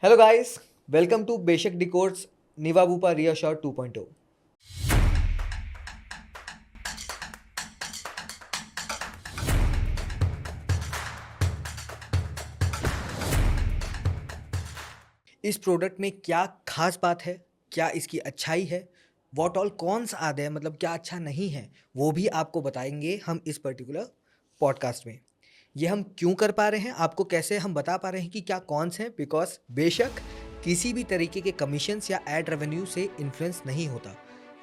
Hello guys, welcome to Beshak Decode's Niva Bupa Reassure 2.0. इस product में क्या खास बात है, क्या इसकी अच्छाई है, वॉट ऑल कॉन्स आते हैं, मतलब क्या अच्छा नहीं है, वो भी आपको बताएंगे हम इस पर्टिकुलर पॉडकास्ट में। ये हम क्यों कर पा रहे हैं, आपको कैसे हम बता पा रहे हैं कि क्या कॉन्स हैं, बिकॉज बेशक किसी भी तरीके के कमीशंस या एड रेवेन्यू से इन्फ्लुएंस नहीं होता।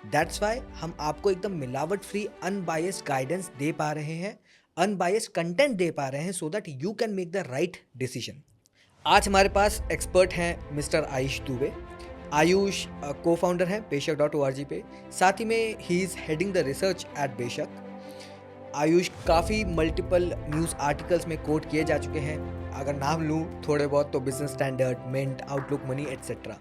दैट्स वाई हम आपको एकदम मिलावट फ्री अनबायस्ड गाइडेंस दे पा रहे हैं, अनबायस्ड कंटेंट दे पा रहे हैं, so that you can make the right decision. आज हमारे पास एक्सपर्ट हैं मिस्टर आयुष दुबे। आयुष को फाउंडर हैं बेशक.org पे, साथ ही में he is heading the research eight बेशक। आयुष काफ़ी मल्टीपल न्यूज़ आर्टिकल्स में कोट किए जा चुके हैं, अगर नाम लूँ थोड़े बहुत तो business standard, mint, outlook money etcetera.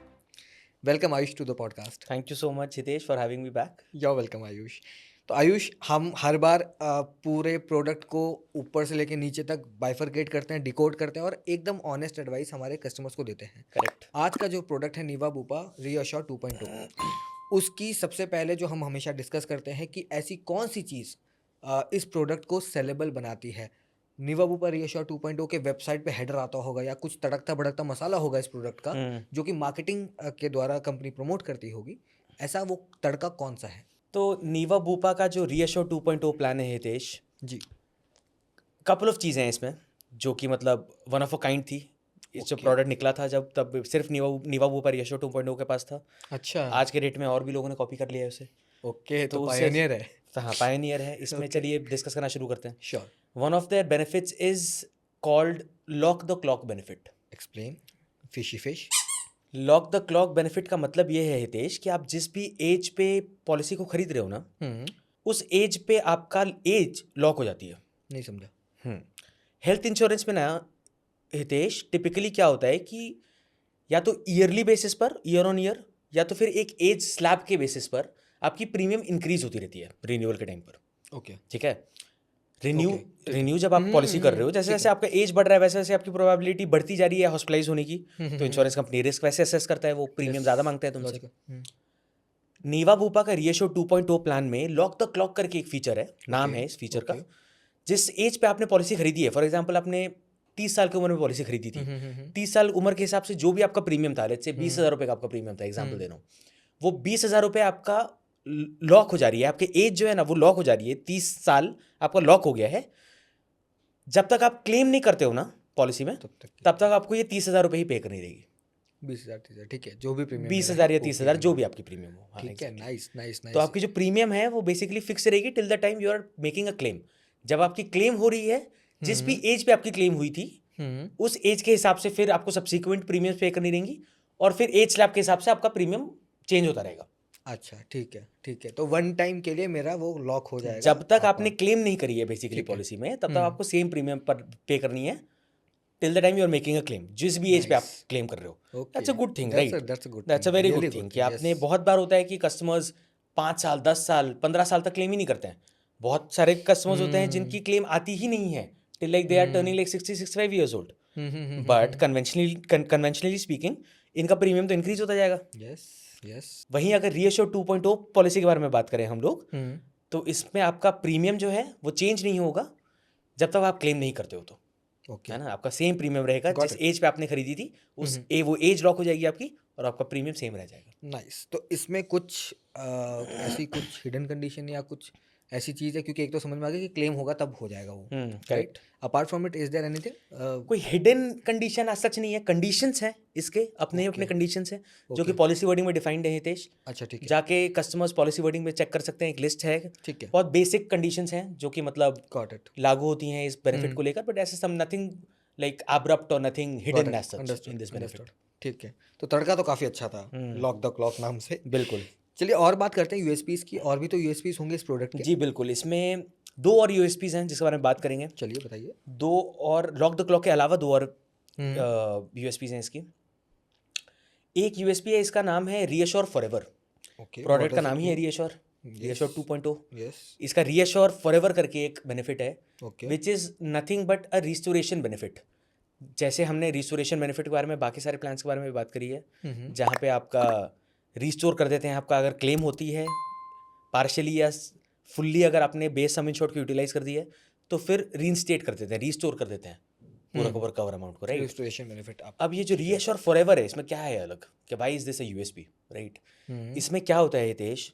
Welcome Ayush to the podcast. Thank you so much, Hitesh, for having me back. Yo welcome Ayush. तो आयुष, हम हर बार पूरे प्रोडक्ट को ऊपर से लेके नीचे तक बाइफरकेट करते हैं, डिकोड करते हैं और एकदम ऑनेस्ट एडवाइस हमारे कस्टमर्स को देते हैं। Correct. आज का जो प्रोडक्ट है निवा बुपा रीअश्योर 2.0, उसकी सबसे पहले जो हम हमेशा डिस्कस करते हैं कि ऐसी कौन सी चीज़ इस प्रोडक्ट को सेलेबल बनाती है। निवा बुपा रीअश्योर 2.0 के वेबसाइट पे हेडर आता होगा या कुछ तड़कता भड़कता मसाला होगा इस प्रोडक्ट का, जो कि मार्केटिंग के द्वारा कंपनी प्रमोट करती होगी। ऐसा वो तड़का कौन सा है? तो नीवा बूपा का जो रीअश्योर 2.0 प्लान है हितेश, जी, कपल ऑफ चीज़ें हैं इसमें जो कि मतलब वन ऑफ अ काइंड थी। इस जो प्रोडक्ट निकला था जब, तब सिर्फ नीवा बूपा रीअश्योर 2.0 के पास था। अच्छा, आज के डेट में और भी लोगों ने कॉपी कर लिया है उसे। ओके, तो उससे- पायनियर है। हाँ, पायनियर है इसमें। चलिए डिस्कस करना शुरू करते हैं। Sure, one of their benefits is called lock the clock benefit. Explain. Fishy fish. Lock the clock benefit का मतलब ये है हितेश कि आप जिस भी एज पे पॉलिसी को खरीद रहे हो ना, उस एज पे आपका एज लॉक हो जाती है। नहीं समझा। हेल्थ इंश्योरेंस में ना हितेश, टिपिकली क्या होता है कि या तो ईयरली बेसिस पर, ईयर ऑन ईयर, या तो फिर एक एज स्लैब के बेसिस पर आपकी प्रीमियम इंक्रीज होती रहती है रिन्यूअल के टाइम पर। ओके, ठीक है। रिन्यू Okay, ठीक है। रिन्यू जब आप पॉलिसी कर रहे हो, जैसे ठीक जैसे आपका एज बढ़ रहा है वैसे वैसे आपकी प्रोबेबिलिटी बढ़ती जा रही है हॉस्पिटलाइज होने की। तो इंश्योरेंस कंपनी रिस्क वैसे असेस करता है, वो प्रीमियम ज़्यादा मांगता है तुमसे। नीवा बूपा का रीअश्योर 2.0 प्लान में लॉक द क्लॉक करके एक फीचर है, नाम है इस फीचर का। जिस एज पे आपने पॉलिसी खरीदी है, फॉर एग्जांपल आपने 30 साल की उम्र में पॉलिसी खरीदी थी, 30 साल उम्र के हिसाब से जो भी आपका प्रीमियम था, लेट्स से 20,000 रुपये का आपका प्रीमियम था, एग्जांपल दे रहा हूँ, वो 20,000 रुपये आपका लॉक हो जा रही है। आपके एज जो है ना वो लॉक हो जा रही है, 30 साल आपका लॉक हो गया है। जब तक आप क्लेम नहीं करते हो ना पॉलिसी में, तब तक आपको ये 30,000 रुपये ही पे करनी रहेगी। 20,000, 30,000, ठीक है, जो भी प्रीमियम 20,000 या 30,000 जो भी आपकी प्रीमियम हो। हाँ, ठीक है, exactly. Nice nice nice. तो आपकी जो प्रीमियम है वो बेसिकली फिक्स रहेगी till the time you are making a claim. जब आपकी क्लेम हो रही है, जिस भी एज पे आपकी क्लेम हुई थी, उस एज के हिसाब से फिर आपको सब्सिक्वेंट प्रीमियम पे करनी रहेंगी, और फिर एज स्लैब के हिसाब से आपका प्रीमियम चेंज होता रहेगा। अच्छा, ठीक है, ठीक है, तो वन टाइम के लिए मेरा वो लॉक हो जाएगा। जब तक आपने क्लेम नहीं करी है बेसिकली पॉलिसी में, तब तक आपको सेम प्रीमियम पर पे करनी है till the time you are making a claim, जिस भी एज पे आप क्लेम कर रहे हो। That's a good thing, right? That's a very good thing कि आपने, बहुत बार होता है कि कस्टमर्स 5 साल, 10 साल, 15 साल तक क्लेम ही नहीं करते हैं। बहुत सारे कस्टमर्स होते हैं जिनकी क्लेम आती ही नहीं है till like they are turning like 60-65 years old. But conventionally speaking इनका प्रीमियम तो इंक्रीज होता जाएगा। Yes yes. वहीं अगर रीअश्योर 2.0 पॉलिसी के बारे में बात करें हम लोग, तो इसमें आपका प्रीमियम जो है वो चेंज नहीं होगा जब तक आप क्लेम नहीं करते हो। तो ओके, है ना, आपका सेम प्रीमियम रहेगा। Got जिस एज पे आपने खरीदी थी वो एज लॉक हो जाएगी आपकी, और आपका प्रीमियम सेम रह जाएगा। नाइस। तो इसमें कुछ ऐसी कुछ हिडन कंडीशन या कुछ ऐसी चीज़ है, क्योंकि एक तो समझ में आ गया कि क्लेम होगा तब हो जाएगा वो, correct. Apart from it is there anything? कोई हिडन कंडीशन आज सच नहीं है, कंडीशंस हैं इसके अपने अपने कंडीशंस हैं जो कि पॉलिसी वर्डिंग में डिफाइंड है हितेश। अच्छा, ठीक है, जाके कस्टमर्स पॉलिसी वर्डिंग में चेक कर सकते हैं, एक लिस्ट है। ठीक है, बहुत बेसिक कंडीशंस हैं जो कि मतलब गॉट इट, लागू होती हैं इस बेनिफिट को लेकर, बट ऐसे सम नथिंग लाइक अब्रप्ट और nothing hidden as such in this benefit. ठीक है। तो तड़का तो काफ़ी अच्छा था, लॉक द क्लॉक नाम से। बिल्कुल। चलिए और बात करते हैं यूएसपीज की, और भी तो यूएसपीज होंगे इस प्रोडक्ट के। जी बिल्कुल, इसमें 2 और यूएसपीज हैं जिसके बारे में बात करेंगे। चलिए बताइए। 2 और लॉक द क्लॉक के अलावा 2 और यूएसपीज हैं इसकी। एक यूएसपी है, इसका नाम है रीअश्योर फॉरएवर। ओके, प्रोडक्ट का नाम ही है रीअश्योर 2.0। यस, इसका रीअश्योर फॉरएवर करके एक बेनिफिट है, okay, which is nothing but a restoration benefit. जैसे हमने रिस्टोरेशन बेनिफिट के बारे में बाकी सारे प्लान्स के बारे में भी बात करी है, जहाँ पे आपका रिस्टोर कर देते हैं, आपका अगर क्लेम होती है पार्शली या फुल्ली, अगर आपने बेस सम इंश्योर्ड को यूटिलाइज कर दी है तो फिर रीइंस्टेट कर देते हैं, रिस्टोर कर देते हैं पूरा का पूरा कवर अमाउंट को, राइट। रिस्टोरेशन बेनिफिट आप अब ये जो रीएश्योर फॉरएवर है, इसमें क्या है अलग कि भाई is this a USP, right. इसमें क्या होता है हितेश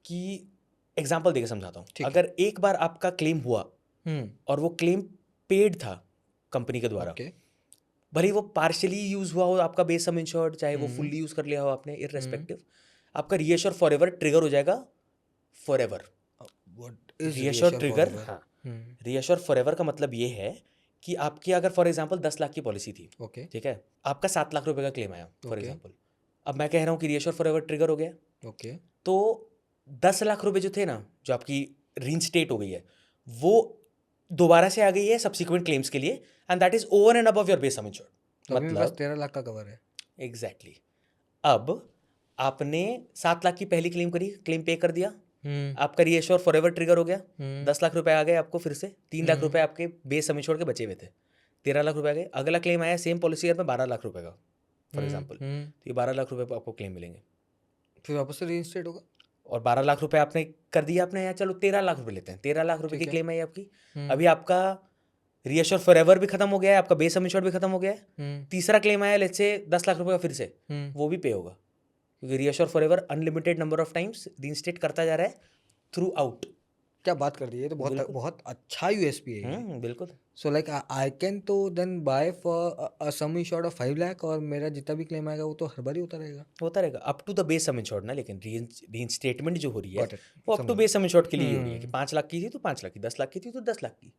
कि एग्जांपल देकर समझाता हूँ। अगर एक बार आपका क्लेम हुआ और वो क्लेम पेड था कंपनी के द्वारा, भले ही वो पार्शियली यूज हुआ हो आपका बेस सम इंश्योर्ड, चाहे वो फुल्ली यूज कर लिया हो आपने, इररेस्पेक्टिव आपका रीएश्योर फॉरएवर ट्रिगर हो जाएगा फॉरएवर। रीएश्योर ट्रिगर, हाँ, रीएश्योर फॉरएवर का मतलब ये है कि आपकी अगर फॉर एग्जांपल 10 लाख की पॉलिसी थी, ठीक है, आपका 7 लाख रुपए का क्लेम आया फॉर एग्जांपल। अब मैं कह रहा हूँ कि रीएश्योर फॉरएवर ट्रिगर हो गया, तो 10 लाख रुपए जो थे ना, जो आपकी रीइंस्टेट हो गई है, वो दोबारा से आ गई है सब्सिक्वेंट क्लेम्स के लिए, and that is over and above your base sum insured. मतलब 13 लाख का कवर है। एग्जैक्टली। अब आपने 7 लाख की पहली क्लेम करी, क्लेम पे कर दिया, आपका रीएश्योर फॉरएवर ट्रिगर हो गया, 10 लाख रुपए आ गए आपको, फिर से 3 लाख रुपए आपके बेस सम इंश्योर्ड के बचे हुए थे, 13 लाख रुपए आ गए। अगला क्लेम आया सेम पॉलिसी ईयर में 12 लाख रुपए का फॉर एग्जांपल, तो ये 12 लाख रुपए आपको क्लेम मिलेंगे, फिर वापस से रीइंस्टेट होगा। और 12 लाख रुपए आपने कर दिया, आपने यार चलो 13 लाख रुपए लेते हैं, 13 लाख रुपए की क्लेम आई आपकी। अभी आपका रीएश्योर फॉरएवर भी खत्म हो गया है, आपका बेस सम इंश्योर्ड भी खत्म हो गया है, तीसरा क्लेम आया लेट्स से 10 लाख रुपए का, फिर से वो भी पे होगा, क्योंकि reassure forever unlimited number of times reinstate करता जा रहा है थ्रू आउट। क्या बात कर दी है, तो बहुत बहुत अच्छा यूएसपी है। बिल्कुल। सो लाइक आई कैन तो then buy for a sum insured of 5 lakh, और मेरा जितना भी क्लेम आएगा वो तो हर बार ही होता रहेगा up to the base sum insured ना, लेकिन रीइंस्टेटमेंट जो हो रही है Got it. वो up to base sum insured के लिए ही हो रही है कि 5 लाख की थी तो 5 लाख की, 10 लाख की थी तो 10 लाख की,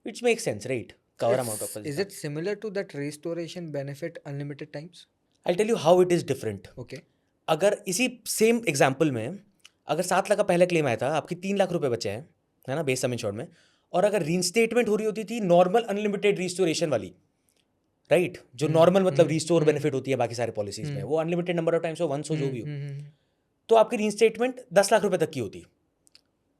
it's make sense, right. Cover amount of Is it similar to that restoration benefit unlimited times? I tell you how it is different. Okay. अगर इसी सेम एग्जाम्पल में अगर 7 लाख का पहला क्लेम आया था, आपकी 3 लाख रुपए बचे हैं, है ना, बेस सम इंश्योर्ड में, और अगर रीइंस्टेटमेंट हो रही होती थी नॉर्मल अनलिमिटेड रिस्टोरेशन वाली, राइट, जो नॉर्मल मतलब रिस्टोर बेनिफिट होती है बाकी सारे पॉलिसीज में, वो अनलिमिटेड नंबर ऑफ टाइम्स हो, वंस हो, जो भी हो, तो आपकी रीइंस्टेटमेंट 10 लाख रुपए तक की होती।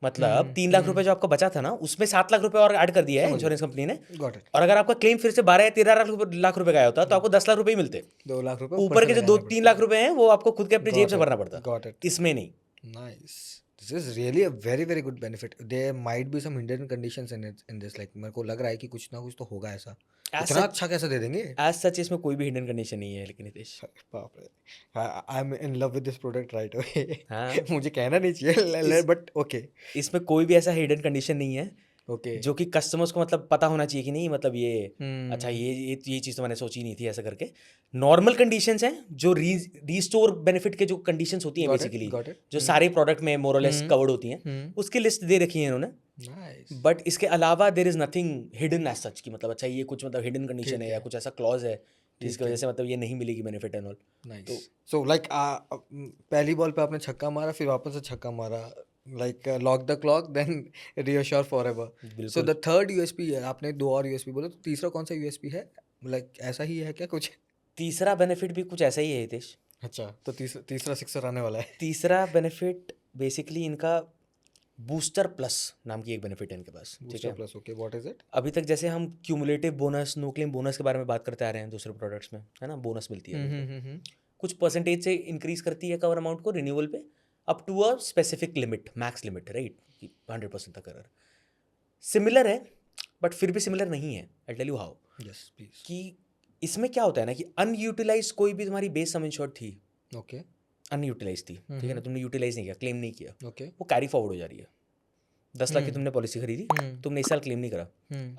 मतलब 3 लाख रुपए जो आपका बचा था ना, उसमें 7 लाख रुपए और ऐड कर दिया है इंश्योरेंस कंपनी ने, Got it. और अगर आपका क्लेम फिर से 12 या 13 लाख रुपए का आया होता तो आपको 10 लाख रुपए ही मिलते। 2 लाख रुपए ऊपर के जो 2-3 लाख रुपए हैं वो आपको खुद के अपनी जेब से भरना पड़ता, Got it. इसमें नहीं। Nice. This is really a very very good benefit. There might be some hidden conditions in this. Like मेरे को लग रहा है कि कुछ ना कुछ तो होगा ऐसा। इतना अच्छा कैसे दे देंगे? एज सच इसमें कोई भी हिडन कंडीशन नहीं है, लेकिन नितेश बाप रे, I am in love with this product right away. हाँ, मुझे कहना नहीं चाहिए बट ओके। इसमें कोई भी ऐसा हिडन कंडीशन नहीं है ओके। जो कि कस्टमर्स को मतलब पता होना चाहिए कि नहीं, मतलब ये अच्छा ये चीज़ तो मैंने सोची नहीं थी ऐसा करके। नॉर्मल कंडीशंस हैं जो रीस्टोर बेनिफिट के जो कंडीशंस होती हैं बेसिकली, जो सारे प्रोडक्ट में मोरलेस कवर्ड होती हैं, उसकी लिस्ट दे रखी है इन्होंने। बट इसके अलावा there is nothing hidden as such की, मतलब अच्छा ये कुछ मतलब हिडन कंडीशन है या कुछ ऐसा क्लॉज है जिसकी वजह से मतलब ये नहीं मिलेगी benefit and all. Nice. So like पहली बॉल पे आपने छक्का मारा, फिर वापस से छक्का मारा, like lock the clock then reassure forever. So the third USP है, आपने 2 और यूएसपी बोले, तो तीसरा कौन सा यूएसपी है? लाइक ऐसा ही है क्या कुछ? तीसरा बेनिफिट भी कुछ ऐसा ही है हितेश। अच्छा, तो तीसरा सिक्सर आने वाला है। तीसरा बेनिफिट बेसिकली इनका बूस्टर प्लस नाम की एक बेनिफिट है इनके पास, ठीक है। Plus, okay, what is it? अभी तक जैसे हम cumulative bonus, no claim bonus के बारे में बात करते आ रहे हैं दूसरे प्रोडक्ट्स में, है ना, बोनस मिलती है, कुछ परसेंटेज से इंक्रीज करती है कवर अमाउंट को रिन्यूअल पे up to a specific limit, max limit, right, 100% तक। अगर सिमिलर है बट फिर भी सिमिलर नहीं है, I tell you how. Yes please. कि इसमें क्या होता है ना कि अनयूटिलाइज कोई भी तुम्हारी बेस सम इंश्योर्ड थी, ओके, अनयूटिलाइज थी, ठीक है ना, तुमने यूटिलाइज नहीं किया, क्लेम नहीं किया, ओके, वो कैरी फॉरवर्ड हो जा रही है। 10 लाख की तुमने पॉलिसी खरीदी, तुमने इस साल क्लेम नहीं करा,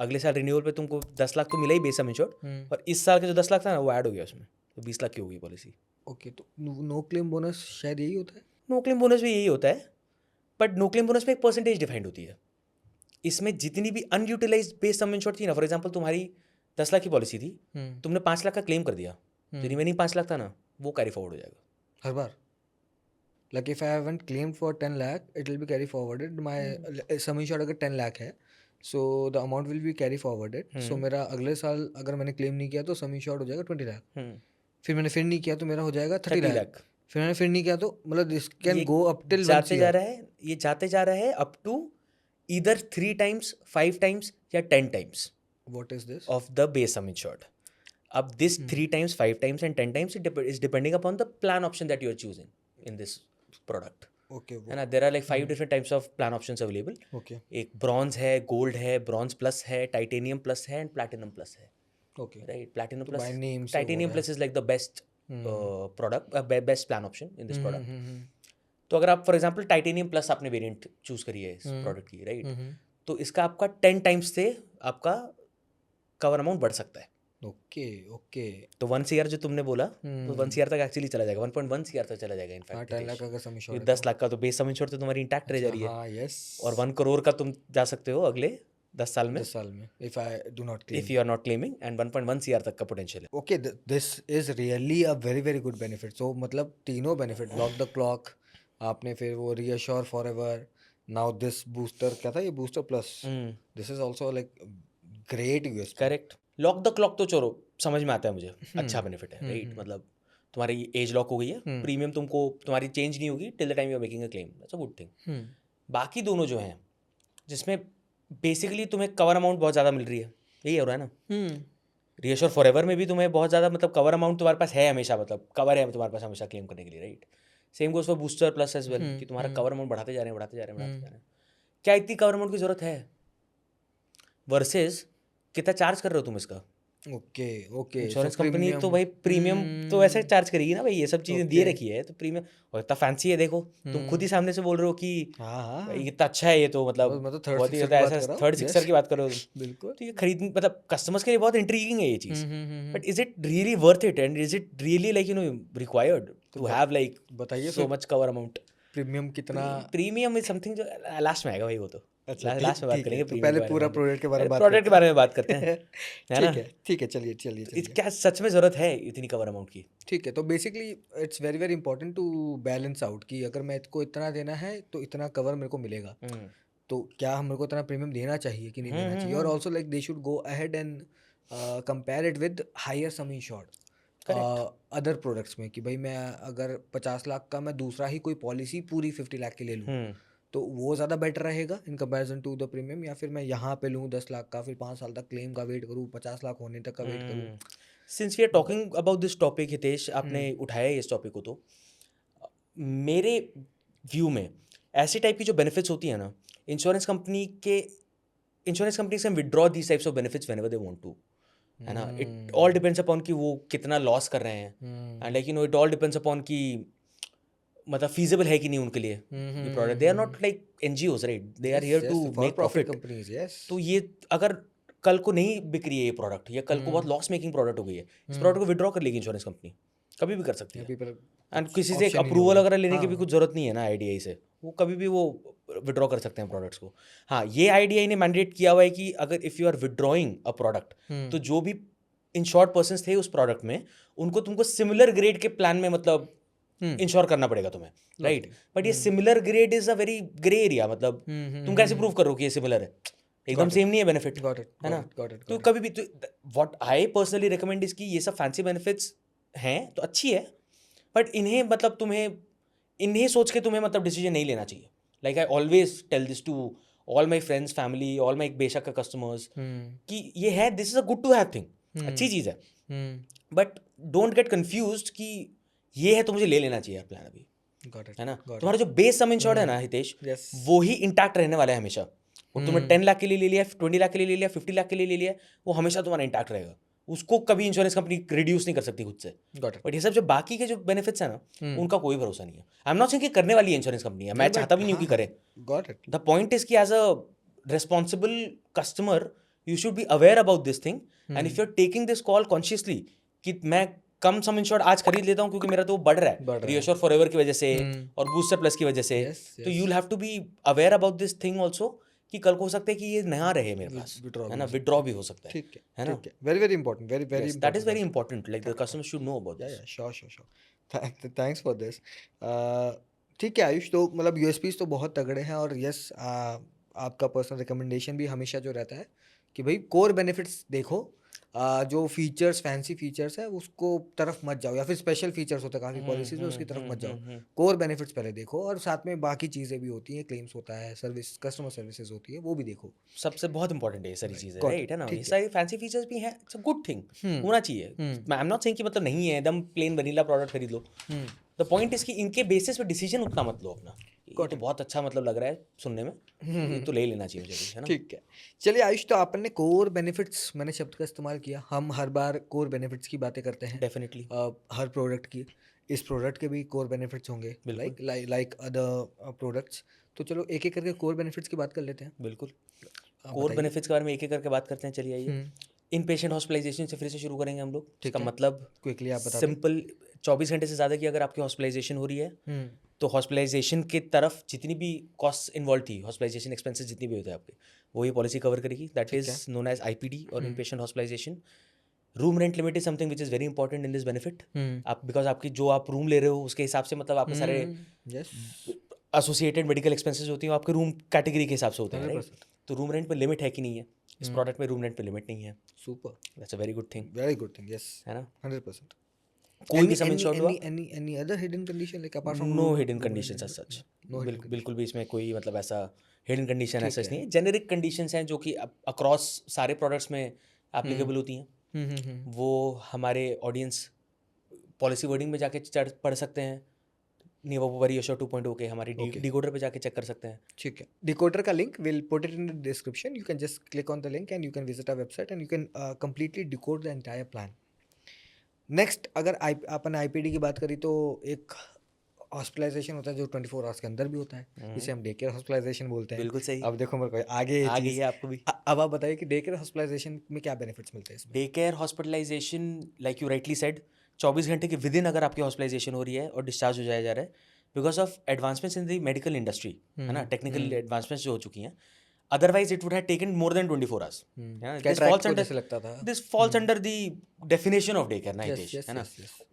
अगले साल रिन्यूअल पे तुमको 10 लाख तो मिला ही बेस सम इंश्योर्ड, और इस साल के जो 10 लाख था ना वो ऐड हो गया उसमें, तो 20 लाख की हो गई पॉलिसी। ओके, तो नो क्लेम बोनस शायद यही होता है। नो क्लेम बोनस भी यही होता है, बट नो क्लेम बोनस में एक परसेंटेज डिफाइंड होती है। इसमें जितनी भी अनयूटिलाइज बेस सम इंश्योर्ड थी ना, फॉर एग्जांपल तुम्हारी 10 लाख की पॉलिसी थी, तुमने 5 लाख का क्लेम कर दिया, जो रिमेनिंग 5 लाख था ना वो कैरी फॉरवर्ड हो जाएगा हर बार। Like if I haven't claimed for 10 lakh, it will be carry forwarded. My sum insured अगर 10 lakh है, so the amount will be carry forwarded. So मेरा अगले साल अगर मैंने क्लेम नहीं किया तो सम इंश्योर्ड हो जाएगा 20 लाख, फिर मैंने फिर नहीं किया तो मेरा हो जाएगा 30 लाख, फिर मैंने फिर नहीं किया तो मतलब this can go up till जाते जा रहा है, ये जाते जा रहा है up to either 3 times, 5 times या 10 times What is this? of the base sum insured. अब this 3 times, 5 times and 10 times is depending upon the plan option that you are choosing in this product. Okay है ना, there are like 5 different types of plan options available. Okay एक bronze है, gold है, bronze plus है, titanium plus है and platinum plus है, okay right. Platinum तो plus, by name से टाइटेनियम वो plus is like the best product, best plan option in this है प्रोडक्ट. तो अगर आप फॉर एग्जांपल टाइटेनियम प्लस आपने वेरिएंट चूज करी है इस प्रोडक्ट की, राइट, तो इसका आपका 10 टाइम्स से आपका कवर अमाउंट बढ़ सकता है. ओके ओके तो 1 CR जो तुमने बोला, तो 1 CR तक एक्चुअली चला जाएगा, 1.1 CR तक चला जाएगा हाँ इनफैक्ट. 10 लाख का सम ये 10 लाख का तो बेस सम इंश्योर तो तुम्हारी इंटैक्ट रह जा रही है, हाँ यस और 1 करोड़ का तुम जा सकते हो अगले 10 साल में 10 साल में if I do not if claim you are not claiming, and 1.1 CR तक का पोटेंशियल है. Okay this is really a very very good benefit. So मतलब तीनों बेनिफिट, लॉक द क्लॉक आपने, फिर वो reassure forever, now this booster, क्या था ये booster plus, this is also like great USP. Correct. Lock the clock तो चलो समझ में आता है मुझे, अच्छा बेनिफिट है, राइट. मतलब तुम्हारी एज लॉक हो गई है, प्रीमियम तुमको तुम्हारी चेंज नहीं होगी till the time you are making a claim, that's a good thing. बाकी दोनों जो हैं जिसमें बेसिकली तुम्हें कवर अमाउंट बहुत ज़्यादा मिल रही है, यही हो रहा है ना. रीअश्योर फॉरएवर में भी तुम्हें बहुत ज़्यादा मतलब कवर अमाउंट तुम्हारे पास है हमेशा, मतलब कवर है तुम्हारे पास हमेशा क्लेम करने के लिए, right. Same goes for booster plus as well, कि तुम्हारा कवर अमाउंट बढ़ाते जा रहे हैं, बढ़ाते जा रहे हैं, बढ़ाते जा रहे हैं. क्या इतनी कवर अमाउंट की ज़रूरत है वर्सेस कितना चार्ज कर रहे हो तुम इसका. ओके ओके इंश्योरेंस कंपनी तो भाई प्रीमियम तो ऐसे चार्ज करेगी ना भाई, ये सब चीज़ें दिए रखी है तो प्रीमियम, और इतना फैंसी है, देखो तुम खुद ही सामने से बोल रहे हो कि हाँ हाँ भाई कितना अच्छा है ये, तो मतलब थर्ड बहुत ही सिक्सर ज़्यादा की बात ऐसा कर रहा हूँ. थर्ड सिक्सर की बात करो, बिल्कुल. तो ये खरीद मतलब कस्टमर्स के लिए बहुत इंट्रीगिंग है ये चीज़. But is it really worth it, and is it really like required to have like बताइए so much cover amount. Premium कितना. प्रीमियम इज समथिंग जो लास्ट में आएगा भाई, वो तो अच्छा लास्ट में बात ठीक है, करेंगे. तो प्रीमियम पहले पूरा प्रोडक्ट के बारे में बात प्रोडक्ट के करते बारे में बात करते हैं, है ना. ठीक है चलिए चलिए चलिए. क्या सच में ज़रूरत है इतनी कवर अमाउंट की. ठीक है, तो basically it's very very important to balance out कि अगर मैं इसको इतना देना है तो इतना कवर मेरे को मिलेगा, तो क्या हम मेरे को इतना प्रीमियम देना चाहिए कि नहीं देना चाहिए. और also like they should go ahead and compare it with higher sum insured other products में, कि भाई मैं अगर 50 लाख का मैं दूसरा ही कोई पॉलिसी पूरी 50 लाख के ले लूँ तो वो ज़्यादा बेटर रहेगा in comparison to the premium, या फिर मैं यहाँ पे लूँ 10 लाख का, फिर 5 साल तक क्लेम का वेट करूँ, 50 लाख होने तक का वेट करूँ. Since we are talking about this topic, Hitesh आपने उठाया है इस टॉपिक को, तो मेरे व्यू में ऐसी टाइप की जो बेनिफिट्स होती है ना, insurance company can withdraw these types of benefits whenever they want to, है ना. इट ऑल डिपेंड्स अपॉन कि वो कितना लॉस कर रहे हैं, and like it all depends upon कि मतलब फीजिबल है कि नहीं उनके लिए ये product. They are not like NGOs, right, they are here to make profit. तो ये अगर कल को नहीं बिक रही है ये प्रोडक्ट, या कल को बहुत लॉस मेकिंग प्रोडक्ट हो गई है, इस प्रोडक्ट को विड्रॉ कर लेगी इंश्योरेंस कंपनी, कभी भी कर सकती है. एंड किसी से अप्रूवल वगैरह लेने की भी कुछ जरूरत नहीं है ना आईडीआई से, वो कभी भी वो विड्रॉ कर सकते हैं प्रोडक्ट्स को. हाँ, ये आईडीआई ने मैंडेट किया हुआ है कि अगर if you are withdrawing a product, तो जो भी इंश्योर्ड पर्सन्स थे उस प्रोडक्ट में, उनको तुमको सिमिलर ग्रेड के प्लान में मतलब इंश्योर करना पड़ेगा तुम्हें, राइट. बट ये similar grade is a very grey area, मतलब तुम कैसे प्रूव करो कि ये सिमिलर है, एकदम सेम नहीं है बेनिफिट, है ना. तो कभी भी what I personally recommend is कि ये सब फैंसी बेनिफिट्स हैं तो अच्छी है, बट इन्हें मतलब इन्हें सोच के तुम्हें मतलब डिसीजन नहीं लेना चाहिए. Like I always tell this to all my friends, family, all my बेशक का कस्टमर्स, कि ये है, this is a good to have thing, अच्छी चीज़ है, बट डोंट गेट कन्फ्यूज्ड कि ये है तो मुझे ले लेना चाहिए प्लान अभी, है ना. तुम्हारा जो बेस सम इंश्योर्ड है ना हितेश, वो ही इंटैक्ट रहने वाला है हमेशा. और तुमने 10 लाख के लिए ले लिया, 20 लाख के लिए ले लिया, 50 लाख के लिए ले लिया, वो हमेशा तुम्हारा इंटैक्ट रहेगा, उसको कभी इंश्योरेंस कंपनी रिड्यूस नहीं कर सकती खुद से. बट ये सब जो बाकी के जो बेनिफिट्स है ना, उनका कोई भरोसा नहीं है. आई एम नॉट सेइंग कि करने वाली है इंश्योरेंस कंपनी है, मैं चाहता भी नहीं हूँ कि करे. द पॉइंट इज कि as a responsible customer you should be aware about this thing, and if you are taking this call consciously कि मैं कम सम इंश्योर्ड आज खरीद लेता हूँ क्योंकि मेरा तो बढ़ रहा है रीअश्योर फॉरएवर की वजह से और बूस्टर प्लस की वजह से, तो you will have to be aware about this thing also कि कल को हो सकता है कि ये नया रहे मेरे पास, है ना, विड्रॉ भी हो सकता है. ठीक है ना. Very very important, very very that is very important, like the customer should know about this. Sure. Thanks for this. ठीक है आयुष, तो मतलब यूएसपीज तो बहुत तगड़े हैं, और यस आपका पर्सनल रिकमेंडेशन भी हमेशा जो रहता है कि भाई कोर बेनिफिट्स देखो, जो फीचर्स फैंसी फीचर्स है उसको तरफ मत जाओ, या फिर स्पेशल फीचर्स होते हैं काफ़ी पॉलिसीज में, उसकी तरफ मत जाओ। कोर बेनिफिट्स पहले देखो, और साथ में बाकी चीज़ें भी होती हैं, क्लेम्स होता है, सर्विस कस्टमर सर्विसेज होती है, वो भी देखो। सबसे बहुत इंपॉर्टेंट है ये सारी चीजें, Got राइट it, है ना, ठीक ये है। सारी फैंसी फीचर्स भी हैं, इट्स अ गुड थिंग, होना चाहिए। आई एम नॉट सेइंग कि मतलब नहीं है, एकदम प्लेन वनीला प्रोडक्ट खरीद लो। द पॉइंट इज कि इनके बेसिस पे डिसीजन उतना मत लो अपना, ये तो बहुत अच्छा मतलब लग रहा है सुनने में, ये तो ले लेना चाहिए मुझे भी, है ना। ठीक है, चलिए आयुष, तो आपन ने कोर बेनिफिट्स, मैंने शब्द का इस्तेमाल किया, हम हर बार कोर बेनिफिट्स की बातें करते हैं डेफिनेटली, हर प्रोडक्ट की। इस प्रोडक्ट के भी कोर बेनिफिट्स होंगे, बिल्कुल। Like other products. तो चलो एक एक करके कोर बेनिफिट्स की बात कर लेते हैं। बिल्कुल, आप कोर बताइए। बेनिफिट्स के बारे में एक एक करके बात करते हैं, चलिए आइए। इन पेशेंट हॉस्पिटलाइजेशन से फिर से शुरू करेंगे हम लोग। ठीक इसका है, मतलब क्विकली आप बता दें। सिंपल, 24 घंटे से ज़्यादा की अगर आपकी हॉस्पिटलाइजेशन हो रही है तो हॉस्पिटलाइजेशन की तरफ जितनी भी कॉस्ट इन्वॉल्व थी, हॉस्पिटलाइजेशन एक्सपेंसेस जितनी भी होते हैं आपके, वो ये पॉलिसी कवर करेगी। That is known as IPD और in patient hospitalization. Room rent limit is something which is very important in this benefit. आप बिकॉज आपकी जो आप रूम ले रहे हो उसके हिसाब से मतलब आपके सारे यस, एसोसिएटेड मेडिकल एक्सपेंसेस होती हैं, वो आपके रूम कैटेगरी के हिसाब से होते हैं, राइट। तो रूम रेंट पे लिमिट है कि नहीं है, इस प्रोडक्ट में रूम रेंट पे लिमिट नहीं है। Super, that's a very good thing, very good thing, yes, है ना। 100%। कोई भी सम इंश्योर्ड हुआ, any other hidden condition like apart from no room hidden rent conditions as limit? Such, No hidden condition. बिल्कुल भी इसमें कोई मतलब ऐसा हिडन कंडीशन ठीक ऐसा है। नहीं है। जेनेरिक कंडीशंस हैं जो कि अक्रॉस सारे प्रोडक्ट्स में एप्लीकेबल होती हैं। वो हमारे ऑडियंस पॉलिसी वर्डिंग में जाके पढ़ सकते हैं, नीवा बुबा शो 2.0 के हमारी डिकोडर पे जाके चेक कर सकते हैं। ठीक है, डिकोडर का link will put it in the description, you can just click on the link and you can visit our website and you can completely decode the entire plan. Next, अगर अपन IPD की बात करी तो एक hospitalisation होता है जो 24 आवर्स के अंदर भी होता है, जिसे हम डे केयर हॉस्पिटलाइजेशन बोलते हैं। बिल्कुल सही, अब देखो मेरे को आगे ये आ गई चीज़, है आपको भी। अब आप बताइए कि डे केयर हॉस्पिटलाइजेशन में क्या बेनिफिट्स मिलते हैं इसमें। Day care hospitalisation, like you rightly said, 24 घंटे के विद इन अगर आपकी हॉस्पिटलाइजेशन हो रही है और डिस्चार्ज हो जाया जा रहा है because of advancements in the medical industry, है ना, टेक्निकल एडवांसमेंट्स जो हो चुकी हैं। Otherwise it would have taken more than 24 hours. Cataract को जैसे लगता था। This falls under the definition of day care ना, हितेश, है ना।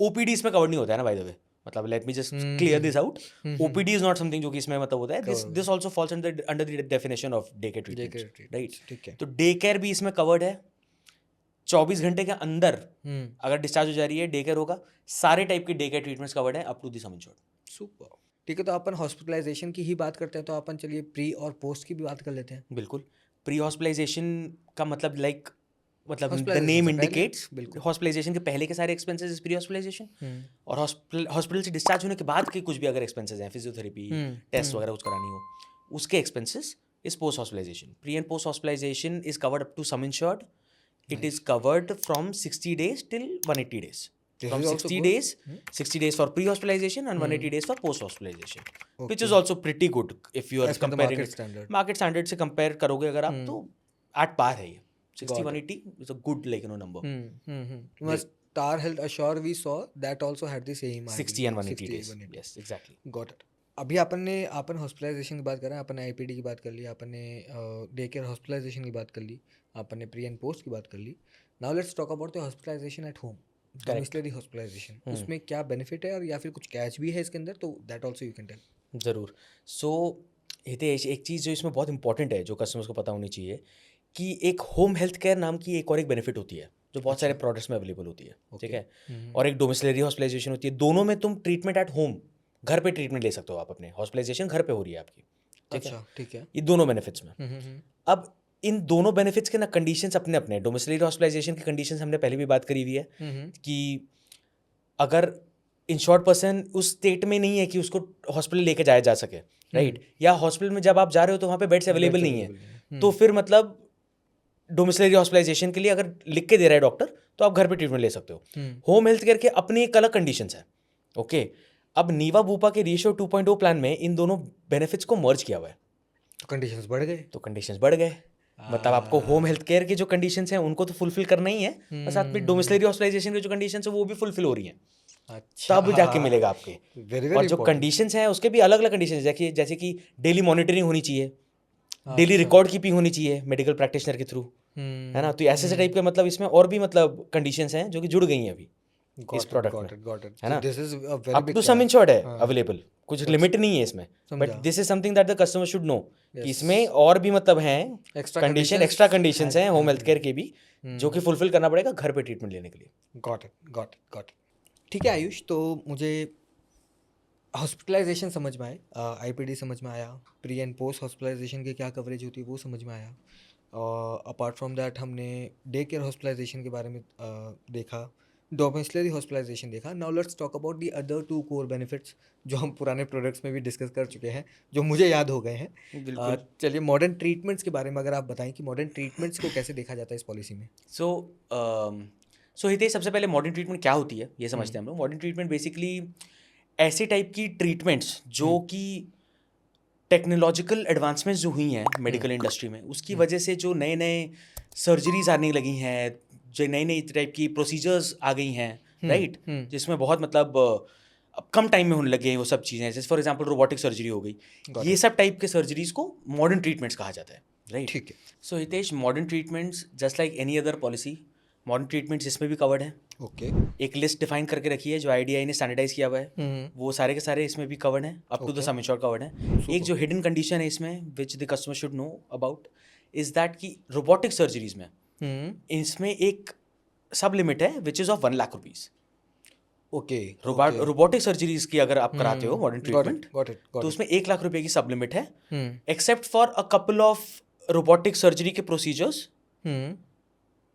OPD इसमें कवर्ड नहीं होता है ना, बाय द वे, मतलब let me just clear this out. OPD is not something जो कि इसमें मतलब होता है। This also falls under the definition of day care treatment, right. ठीक है, तो डे केयर भी इसमें कवर्ड है। 24 घंटे के अंदर अगर डिस्चार्ज हो जा रही है, डे केयर होगा। सारे टाइप के डे केयर ट्रीटमेंट्स कवर्ड है up to the sum insured. Super, ठीक है। तो अपन हॉस्पिटलाइजेशन की ही बात करते हैं, तो अपन चलिए प्री और पोस्ट की भी बात कर लेते हैं। बिल्कुल, प्री हॉस्पिटलाइजेशन का मतलब लाइक, मतलब द Hospitalization नेम से इंडिकेट्स, पहले, बिल्कुल। हॉस्पिटलाइजेशन के पहले के सारे एक्सपेंसेस प्री हॉस्पिटलाइजेशन। और हॉस्पिटल से डिस्चार्ज होने के बाद के कुछ भी अगर एक्सपेंसेस हैं, फिजियोथेरेपी, टेस्ट वगैरह कुछ करानी हो, उसके expenses is post hospitalisation. Pre and post hospitalisation is covered up to sum insured. It is covered from 60 days till 180 days. From 60 days, 60 days for pre-hospitalization and 180 days for post-hospitalization, which is also pretty good if you are As per the comparing market it. standard. Market standard से compare करोगे अगर आप, तो at par है ये। 60, 180 is a good like number. Star Health Assure we saw that also had the same 60 and 180 days. Yes, exactly. Got it. अभी अपन hospitalisation की बात कर रहे हैं, अपन ने IPD की बात कर ली, अपन ने डे केयर हॉस्पिटलाइजेशन की बात कर ली, अपन ने प्री एंड पोस्ट की बात कर ली। Now let's talk about the hospitalization at home, domiciliary hospitalization. उसमें क्या बेनिफिट है और या फिर कुछ कैच भी है इसके अंदर, तो that also you can tell. ज़रूर। सो हितेश, एक चीज़ जो इसमें बहुत इंपॉर्टेंट है, जो कस्टमर्स को पता होनी चाहिए, कि एक होम हेल्थ केयर नाम की एक और एक बेनिफिट होती है जो बहुत सारे प्रोडक्ट्स में अवेलेबल होती है, ठीक है। और एक डोमिसिलरी हॉस्पिटलाइजेशन होती है। दोनों में तुम ट्रीटमेंट एट होम, घर पे ट्रीटमेंट ले सकते हो आप अपने, हॉस्पिटलाइजेशन घर पे हो रही है आपकी, ठीक है। ठीक है, ये दोनों बेनिफिट्स में। अब इन दोनों बेनिफिट्स के ना कंडीशंस अपने अपने। डोमिसिलरी हॉस्पिटलाइजेशन की कंडीशंस हमने पहले भी बात करी हुई है कि अगर इंश्योर्ड पर्सन उस स्टेट में नहीं है कि उसको हॉस्पिटल लेके जाया जा सके, राइट, या हॉस्पिटल में जब आप जा रहे हो तो वहाँ पे बेड्स अवेलेबल नहीं है, तो फिर मतलब डोमिसिलरी हॉस्पिटलाइजेशन के लिए अगर लिख के दे रहा है डॉक्टर, तो आप घर पे ट्रीटमेंट ले सकते हो। होम हेल्थ केयर के अपने एक अलग कंडीशंस है, ओके। अब नीवा बूपा के रेशियो 2.0 प्लान में इन दोनों बेनिफिट्स को मर्ज किया हुआ है, तो कंडीशंस बढ़ गए। बढ़ गए। मतलब आपको होम हेल्थ केयर की जो कंडीशंस हैं उनको तो फुलफिल करना ही है, और साथ में डोमिसिलरी हॉस्पिटलाइजेशन की जो कंडीशंस है वो भी फुलफिल हो रही हैं। अच्छा, तब जाके मिलेगा आपके। और जो कंडीशंस हैं उसके भी अलग अलग कंडीशंस है, जैसे कि डेली मॉनिटरिंग होनी चाहिए, डेली रिकॉर्ड कीपिंग होनी चाहिए मेडिकल प्रैक्टिशनर के थ्रू, है ना। तो ऐसे टाइप के मतलब इसमें और भी मतलब कंडीशंस हैं जो कि जुड़ गई हैं अभी। इस प्रोडक्ट में, got it. है ना? This is a very up big to sum catch. Insured है हाँ, अवेलेबल, कुछ लिमिट नहीं है इसमें, बट समझा. This is something that the customer should no कि Yes. इसमें और भी मतलब हैं Extra condition, conditions extra conditions हैं होम हैं. हेल्थ केयर के भी, जो कि फुलफिल करना पड़ेगा घर पे ट्रीटमेंट लेने के लिए. got it. ठीक है आयुष, तो मुझे हॉस्पिटलाइजेशन समझ में आए, आईपीडी समझ में आया, प्री एंड पोस्ट हॉस्पिटलाइजेशन की क्या कवरेज होती है वो समझ में आया. अपार्ट फ्रॉम दैट हमने डे केयर हॉस्पिटलाइजेशन के बारे में देखा, डोमेस्टिलरी हॉस्पिटलाइजेशन देखा. Now let's talk about the other 2 core benefits जो हम पुराने प्रोडक्ट्स में भी डिस्कस कर चुके हैं, जो मुझे याद हो गए हैं. बिल्कुल. चलिए मॉडर्न ट्रीटमेंट्स के बारे में अगर आप बताएं कि मॉडर्न ट्रीटमेंट्स को कैसे देखा जाता है इस पॉलिसी में. सो हितेश, सबसे पहले मॉडर्न ट्रीटमेंट क्या होती है ये समझते हैं हम लोग. मॉडर्न ट्रीटमेंट बेसिकली ऐसे टाइप की ट्रीटमेंट्स जो कि टेक्नोलॉजिकल एडवांसमेंट्स जो हुई हैं मेडिकल इंडस्ट्री में, उसकी वजह से जो नए नए सर्जरीज आने लगी हैं, जो नई नई टाइप की प्रोसीजर्स आ गई हैं, राइट, जिसमें बहुत मतलब अब कम टाइम में होने लगे हैं वो सब चीज़ें. जैसे फॉर एग्जांपल रोबोटिक सर्जरी हो गई, ये सब टाइप के सर्जरीज को मॉडर्न ट्रीटमेंट्स कहा जाता है, राइट. ठीक है. So Hitesh, modern treatments just like any other policy, modern treatments इसमें भी कवर्ड है. ओके. एक लिस्ट डिफाइन करके रखी है जो आईडीआई ने स्टैंडर्डाइज किया हुआ है, वो सारे के सारे इसमें भी कवर्ड है, up to the sum insured covered है. एक जो हिडन कंडीशन है इसमें which the customer should know about is that कि रोबोटिक सर्जरीज में इसमें एक सब लिमिट है which is of 1 lakh rupees. Okay. Robotic surgeries की अगर आप कराते हो मॉडर्न ट्रीटमेंट, got it. तो उसमें 1 लाख रुपए की सब लिमिट है, except for a couple of robotic surgery के प्रोसीजर्स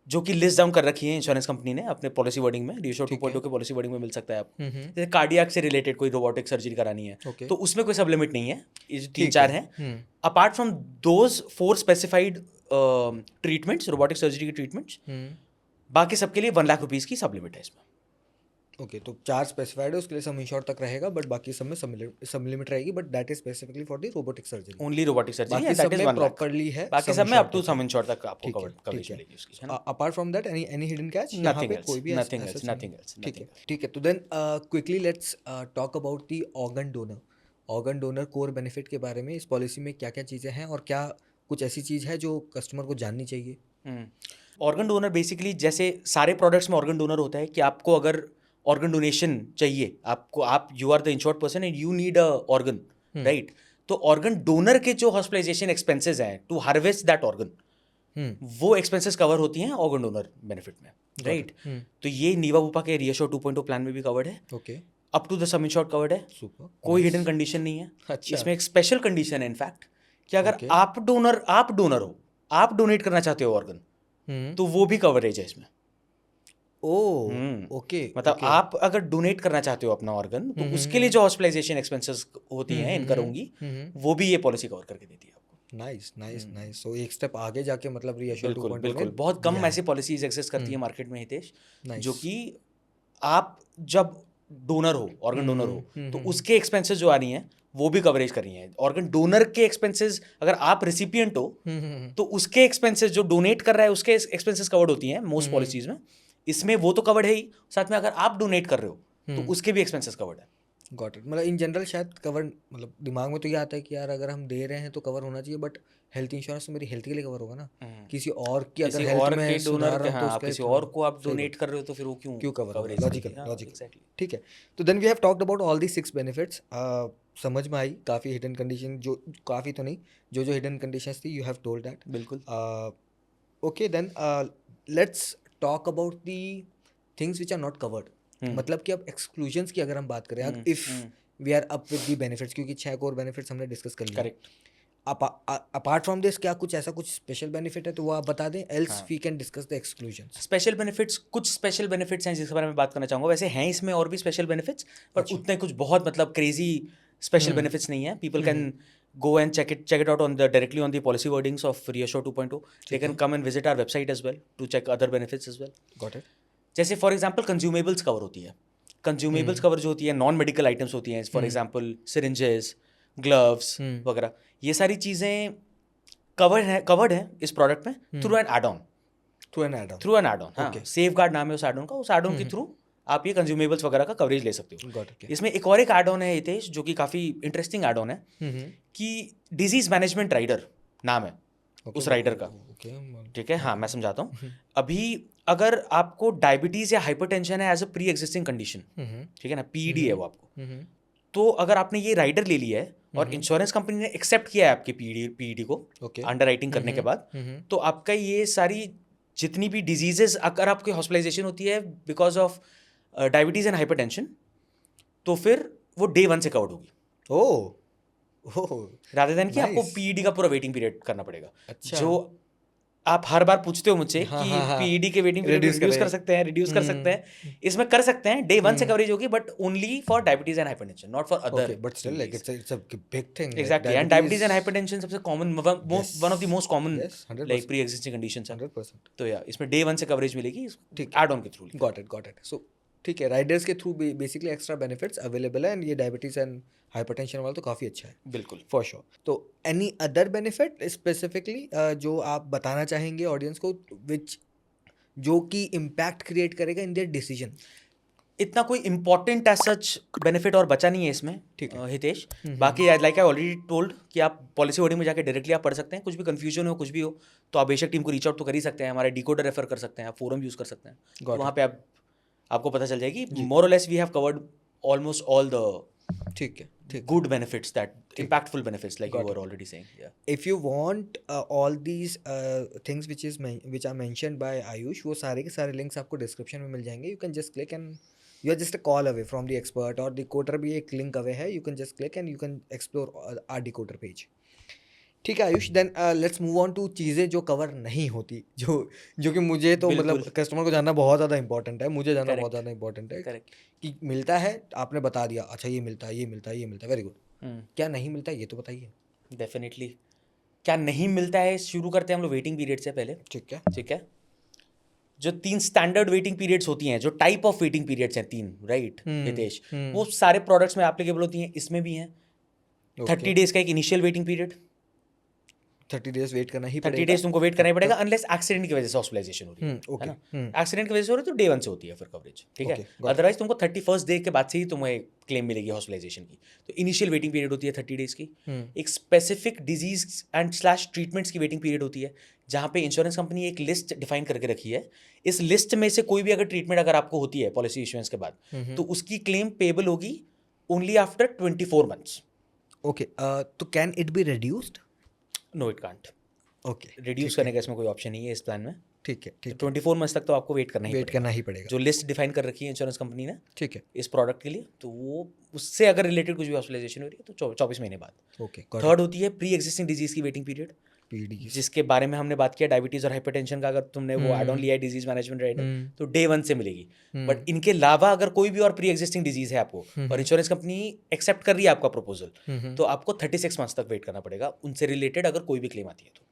जो कि लिस्ट डाउन कर रखी है इंश्योरेंस कंपनी ने अपने पॉलिसी वर्डिंग में. रिएश्योर 2.0 के पॉलिसी वर्डिंग में मिल सकता है आपको. जैसे कार्डियक से रिलेटेड कोई रोबोटिक सर्जरी करानी है, तो उसमें कोई सब लिमिट नहीं है. ये 3-4 हैं. Apart from those 4 specified treatments, robotic surgery की ट्रीटमेंट्स, बाकी सबके लिए 1 लाख रुपीज की सब लिमिट है इसमें. ओके. तो 4 स्पेसिफाइड है, उसके लिए सम इंश्योर तक रहेगा, बट बाकी सब में सम लिमिट रहेगी, but that is specifically for the robotic surgery. Only robotic surgery, बाकी सब में प्रॉपर्ली है, बाकी सब में अप टू सम इंश्योर तक आपको कवरेज मिलेगी उसकी, है ना. Apart from that any hidden catch, nothing else, कोई भी नथिंग एल्स. ठीक है. तो then quickly let's talk about the organ donor core benefit के बारे में. इस पॉलिसी में क्या क्या चीज़ें हैं और क्या कुछ ऐसी चीज़ है जो कस्टमर को जाननी चाहिए. ऑर्गन डोनर बेसिकली जैसे सारे प्रोडक्ट्स में ऑर्गन डोनर होता है कि आपको अगर ऑर्गन डोनेशन चाहिए, आपको, आप you are the insured person and you need a organ, right, तो ऑर्गन डोनर के जो हॉस्पिटलाइजेशन एक्सपेंसेस हैं टू हार्वेस्ट दैट ऑर्गन, वो एक्सपेंसेस कवर होती हैं ऑर्गन डोनर बेनिफिट में, राइट. तो ये नीवा बूपा के रिएश्योर 2.0 प्लान में भी कवर्ड है. Okay. Up to the sum insured covered है. सुपर. कोई हिडन कंडीशन नहीं है. अच्छा. इसमें एक स्पेशल कंडीशन है इनफैक्ट कि अगर आप डोनर हो, आप डोनेट करना चाहते हो ऑर्गन, तो वो भी कवरेज है इसमें. ओके. मतलब आप अगर डोनेट करना चाहते हो अपना ऑर्गन, तो उसके लिए जो हॉस्पिटलाइजेशन एक्सपेंसेस होती हैं इनकर होंगी, वो भी ये पॉलिसी कवर करके देती है आपको. नाइस. सो एक स्टेप आगे जाके मतलब रिएश्योर 2.0 बिल्कुल बहुत कम ऐसी पॉलिसीज एग्जिस्ट करती है मार्केट में हितेश, जो कि आप जब डोनर हो, ऑर्गन डोनर हो, तो उसके एक्सपेंसेस जो आ रही हैं वो भी कवरेज कर रही हैं. ऑर्गन डोनर के एक्सपेंसेस, अगर आप रिसिपिएंट हो तो उसके एक्सपेंसेस, जो डोनेट कर रहा है उसके एक्सपेंसेस कवर्ड होती हैं मोस्ट पॉलिसीज में. इसमें वो तो कवर्ड है ही, साथ में अगर आप डोनेट कर रहे हो तो उसके भी एक्सपेंसेस कवर्ड है. Got it. मतलब इन जनरल शायद कवर, मतलब दिमाग में तो ये आता है कि यार अगर हम दे रहे हैं तो कवर होना चाहिए, बट हेल्थ इंश्योरेंस तो मेरी हेल्थ के लिए कवर होगा ना, किसी और की अगर हेल्थ में सुधार रहा हूं तो किसी और को आप डोनेट कर रहे हो तो फिर वो क्यों कवर होगा. लॉजिकल. एग्जैक्टली. ठीक है. तो then we have talked about all the 6 benefits. समझ में आई काफ़ी हिडन कंडीशन, जो काफ़ी तो नहीं, जो हिडन कंडीशंस थी यू हैव टोल्ड दैट. बिल्कुल. Okay. Then let's talk about the things which are not covered. मतलब कि अब एक्सक्लूजन्स की अगर हम बात करें, if we are up with the benefits, क्योंकि 6 कोर बेनिफिट्स हमने डिस्कस कर लिए. करेक्ट. अपार्ट फ्रॉम दिस क्या कुछ ऐसा कुछ स्पेशल बेनिफिट है तो वो आप बता दें, else we can discuss the exclusions. Special benefits, कुछ स्पेशल बेनिफिट्स हैं जिसके बारे में बात करना चाहूँगा. वैसे हैं इसमें और भी स्पेशल बेनिफिट्स, पर उतने कुछ बहुत मतलब क्रेजी स्पेशल बेनिफिट्स नहीं है. People can go and check it out on the directly on the policy wordings of Reassure 2.0. They can come and visit our website as well to check other benefits as well. Got it. जैसे for example consumables cover होती है. Consumables cover जो होती है, non medical items होती हैं, for example syringes, gloves वगैरह, ये सारी चीज़ें कवर्ड है इस प्रोडक्ट में through an add on. Through an add on. हाँ, सेफ गार्ड नाम है उस एड ऑन का. उस एड ऑन के थ्रू आप ये कंज्यूमेबल्स वगैरह का कवरेज ले सकते हो. इसमें एक और एक एड ऑन है हितेश, जो कि काफ़ी इंटरेस्टिंग एड ऑन है, कि डिजीज मैनेजमेंट राइडर नाम है. उस राइडर का। ठीक है, हाँ मैं समझाता हूँ। अभी अगर आपको डायबिटीज या हाइपरटेंशन है as a pre existing condition, ठीक है ना, पीईडी है वो आपको, तो अगर आपने ये राइडर ले लिया है और इंश्योरेंस कंपनी ने एक्सेप्ट किया है आपके पीईडी को अंडर राइटिंग करने के बाद, तो आपका ये सारी जितनी भी डिजीजेस अगर आपकी हॉस्पिटलाइजेशन होती है because of diabetes and hypertension, तो फिर वो डे 1 से कवर्ड होगी, रादर देन कि आपको पीईडी का पूरा वेटिंग पीरियड करना पड़ेगा। अच्छा। जो आप हर बार पूछते हो मुझसे हाँ, कि हाँ, हाँ। पीईडी के वेटिंग पीरियड रिड्यूस कर सकते हैं, रिड्यूस कर सकते हैं, इसमें कर सकते हैं, डे 1 से कवरेज होगी, but only for diabetes and hypertension, not for other. But still like it's a big thing. Exactly, and diabetes and hypertension सबसे common, one of the most common like pre existing conditions है। 100%। तो या इसमें day 1 से coverage मिलेगी add on के थ्रू। Got it. So ठीक है, राइडर्स के थ्रू बेसिकली एक्स्ट्रा बेनिफिट्स अवेलेबल है, एंड ये डायबिटीज एंड हाइपरटेंशन वाला तो काफ़ी अच्छा है। बिल्कुल, फॉर श्योर। तो एनी अदर बेनिफिट स्पेसिफिकली जो आप बताना चाहेंगे ऑडियंस को, विच जो कि इम्पैक्ट क्रिएट करेगा इन देयर डिसीजन? इतना कोई इंपॉर्टेंट एज सच बेनिफिट और बचा नहीं है इसमें, ठीक है। हितेश। बाकी लाइक आई ऑलरेडी टोल्ड कि आप पॉलिसी वर्डिंग में जाकर डायरेक्टली आप पढ़ सकते हैं, कुछ भी कंफ्यूजन हो, कुछ भी हो, तो आप बेशक टीम को रीच आउट तो कर ही सकते हैं, हमारे डिकोडर रेफर कर सकते हैं, आप फोरम यूज़ कर सकते हैं, तो वहाँ पे आपको पता चल जाएगी। More or less we have covered almost all the ठीक है। good benefits, that impactful benefits, like you were already saying. Yeah. If you want all these things which are mentioned by Ayush, वो सारे के सारे links आपको description में मिल जाएंगे. You can just click and you are just a call away from the expert, और decoder भी एक link away है. You can just click and you can explore our decoder page. ठीक है Ayush, then let's move on to चीज़ें जो cover नहीं होती, जो कि मुझे तो मतलब कस्टमर को जानना बहुत ज़्यादा इंपॉर्टेंट है, मुझे जानना बहुत ज़्यादा इंपॉर्टेंट है। Correct. कि मिलता है, आपने बता दिया, अच्छा ये मिलता है, ये मिलता है, ये मिलता है, वेरी गुड। क्या नहीं मिलता है ये तो बताइए। डेफिनेटली क्या नहीं मिलता है, शुरू करते हैं हम लोग वेटिंग पीरियड से पहले। ठीक है, जो 3 स्टैंडर्ड वेटिंग पीरियड्स होती हैं, जो टाइप ऑफ वेटिंग पीरियड्स हैं 3, राइट हितेश, वो सारे प्रोडक्ट्स में एप्लीकेबल होती हैं, इसमें भी हैं। 30 डेज का एक initial waiting period, 30 days wait करना ही पड़ेगा। 30 डेज तुमको वेट करना ही पड़ेगा, अनलेस एक्सीडेंट की वजह से हॉस्पिटलाइजेशन हो रही है ना, एक्सीडेंट की वजह से हो रही है तो डे 1 से होती है फिर कवरेज, ठीक है। अदरवाइज तुमको 31st डे के बाद से ही तुम्हें क्लेम मिलेगी हॉस्पिटलाइजेशन की। तो इनिशियल वेटिंग पीरियड होती है 30 डेज की। एक specific disease and slash treatments की वेटिंग पीरियड होती है, जहाँ पे इंश्योरेंस कंपनी एक लिस्ट डिफाइन करके रखी है। इस लिस्ट में से कोई भी अगर ट्रीटमेंट अगर आपको होती है पॉलिसी इश्योरेंस के बाद, तो उसकी क्लेम पेबल होगी ओनली आफ्टर 24 मंथ्स। ओके, तो can it be reduced? No it can't. Okay, reduce करने का इसमें कोई ऑप्शन नहीं है इस प्लान में। ठीक है। 24 मंथ्स तक तो आपको वेट करना ही पड़ेगा। जो जो लिस्ट डिफाइन कर रखी है इंश्योरेंस कंपनी ने, ठीक है, इस प्रोडक्ट के लिए, तो वो उससे अगर रिलेटेड कुछ भी हॉस्पिटलाइजेशन हो रही है तो 24 महीने बाद। ओके। थर्ड होती है प्री एग्जिस्टिंग डिजीज की वेटिंग पीरियड, पीडी, जिसके बारे में हमने बात किया, डायबिटीज और हाइपरटेंशन का अगर तुमने वो एड ऑन लिया है डिजीज मैनेजमेंट राइडर, तो डे 1 से मिलेगी। बट इनके अलावा अगर कोई भी और प्री एग्जिस्टिंग डिजीज है आपको और इंश्योरेंस कंपनी एक्सेप्ट कर रही है आपका प्रपोजल, तो आपको 36 मंथ्स तक वेट करना पड़ेगा उनसे रिलेटेड अगर कोई भी क्लेम आती है